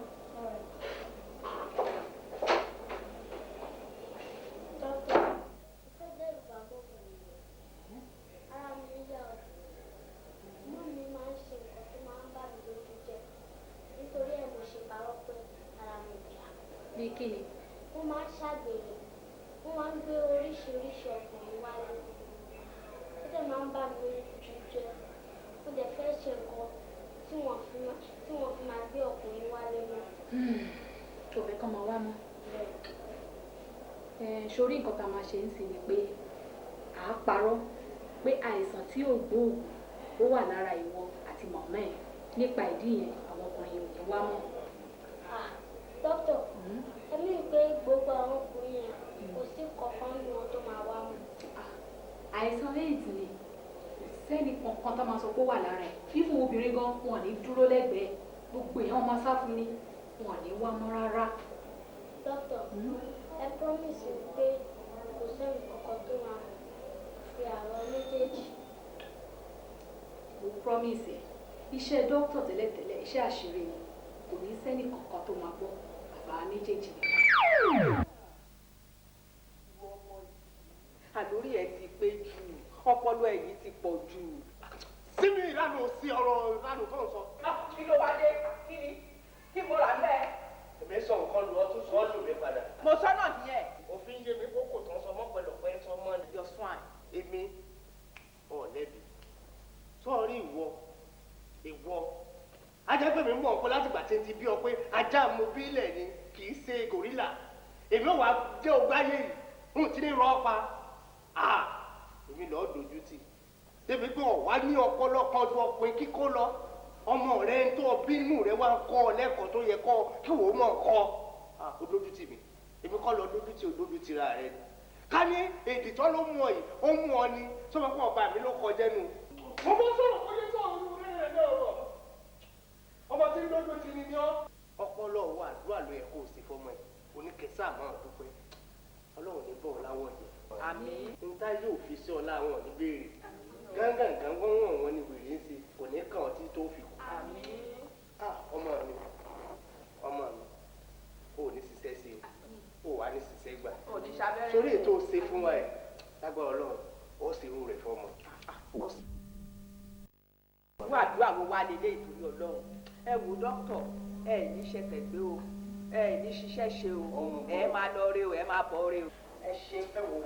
dókítà ó fẹ́ dẹ́rù bá gbogbo mi ara mi ń yá ọ mọ́ mi máa ń ṣe nǹkan tó máa ń bà mí lójú jẹ́ nítorí ẹ̀ mo ṣe parọ́ pé ara mi ò yá. Bí kí ni? wọ́n máa ń ṣàgbèrè wọ́n máa ń gbé oríṣiríṣi ọkùnrin wálé ó dẹ̀ máa ń bà mí lójú jẹ́ ó dẹ̀ fẹ́ ṣe nǹkan tí wọ́n fi máa gbé ọkùnrin wálé mọ́. Kò fẹ́ kọ́ máa wá mọ́. Sórí nǹkan tá a máa ṣe ń sìn ni pé à á parọ́ pé àìsàn tí ò gbóògùn ó wà lára ìwọ àti màmá ẹ̀ nípa ìdí yẹn àwọn ọkùnrin ò ní wá mọ́. dókítà ẹ̀mí pé gbogbo àwọn ọkùnrin yẹn kò sí kankan nínú wọn tó máa wá mọ́. àìsàn AIDS ni sẹ́ni kankan tó máa sọ pé ó wà lára ẹ̀ fífún obìnrin gan wọn ní dúró lẹ́gbẹ̀ẹ́ gbogbo èèyàn máa sá fún ni wọn ní wá mọ́ rárá. dókítà ẹ promise mi pé kò sẹ́ni kankan tó máa fi àwọn méjèèjì. Mo promise ẹ iṣẹ́ dókítà tẹ́lẹ̀tẹ́lẹ̀ iṣẹ́ àṣírí ni kò ní sẹ́ni kankan tó máa gbọ́ bàbá méjèèjì nìkan. àlórí ẹ ti pé jù ọpọlọ ẹ yìí ti pọ̀ jù. síbi ìlànà òsì ọ̀rọ̀ ìlànà tó ń sọ. kí ló bá dé kí ni kí mo rà mẹ́. èmi sọ nǹkan lu ọtún sọ ọ́ lù mí padà. mo sọ náà nìyẹn. òfin yé mi kókò tán sọ mọ́ pẹ̀lú ọ̀pẹ́ sọ mọ́ ni. just fine. èmi ọ̀ lẹ́bi sọ́ọ̀rí ìwọ ajẹ́pẹ̀mí mọ̀ pé látìgbà tí n ti bí ọ pé ajá mo bílẹ̀ ni kì í ṣe gòrílà èmi ò wá jẹ́ ògbáyé yìí n ti ní rọ́ pa èmi lọ́ọ́ dojú tì débi pé ọ̀wá ní ọpọlọ kan ju ọpin kíkó lọ ọmọ rẹ ń tó bínú rẹ wá ń kọ́ ọ lẹ́kọ̀ọ́ tó yẹ kọ́ kí wò ó mọ̀ kọ́ ó dojú tì mí èmi kọ́ lọ dojú tì ó dojú tì ra rẹ ni ká ní èdè tó ló mú ọ yìí ó mú ọ ni sọ́mọ́ fún ọba mi ló kọjá nu. mo bọ́ sọ̀rọ̀ kó yẹ sọ̀rọ̀ ní orí rẹ̀ náà rọ̀ ọmọ tí ń dojú tì ní ni ọ́. ọpọlọ wo àdúrà ló yẹ kó o sì fọmọ ẹ oníkẹsà máa dúpẹ́ ọlọ́run ní bọ̀ láwọ̀ yẹn. àmín. níta yóò fi sí ọ láwọn ní béèrè gángan gángan wọn ni wèrè ń ṣe kò ní kàn ọtí tó fi kú. àmín. ọmọ mi ò ní ṣiṣẹ́ ṣe ò wá ní ṣiṣẹ́ gbà. ò ní ṣàbẹ̀rẹ̀. sórí ètò ṣe fún wa ẹ̀ lágbára ọlọ́run ó sì rú rẹ̀ fọmọ. wọ́n àdúrà wo wá lélẹ̀ ìtòrí ọlọ́run ẹ wo dókítà ẹ ní ṣẹ̀ṣẹ̀ gbé o ẹ ní ṣiṣẹ́ ṣe o ẹ máa lọ rí o ẹ máa bọ̀ rí o. ẹ ṣe ẹ wo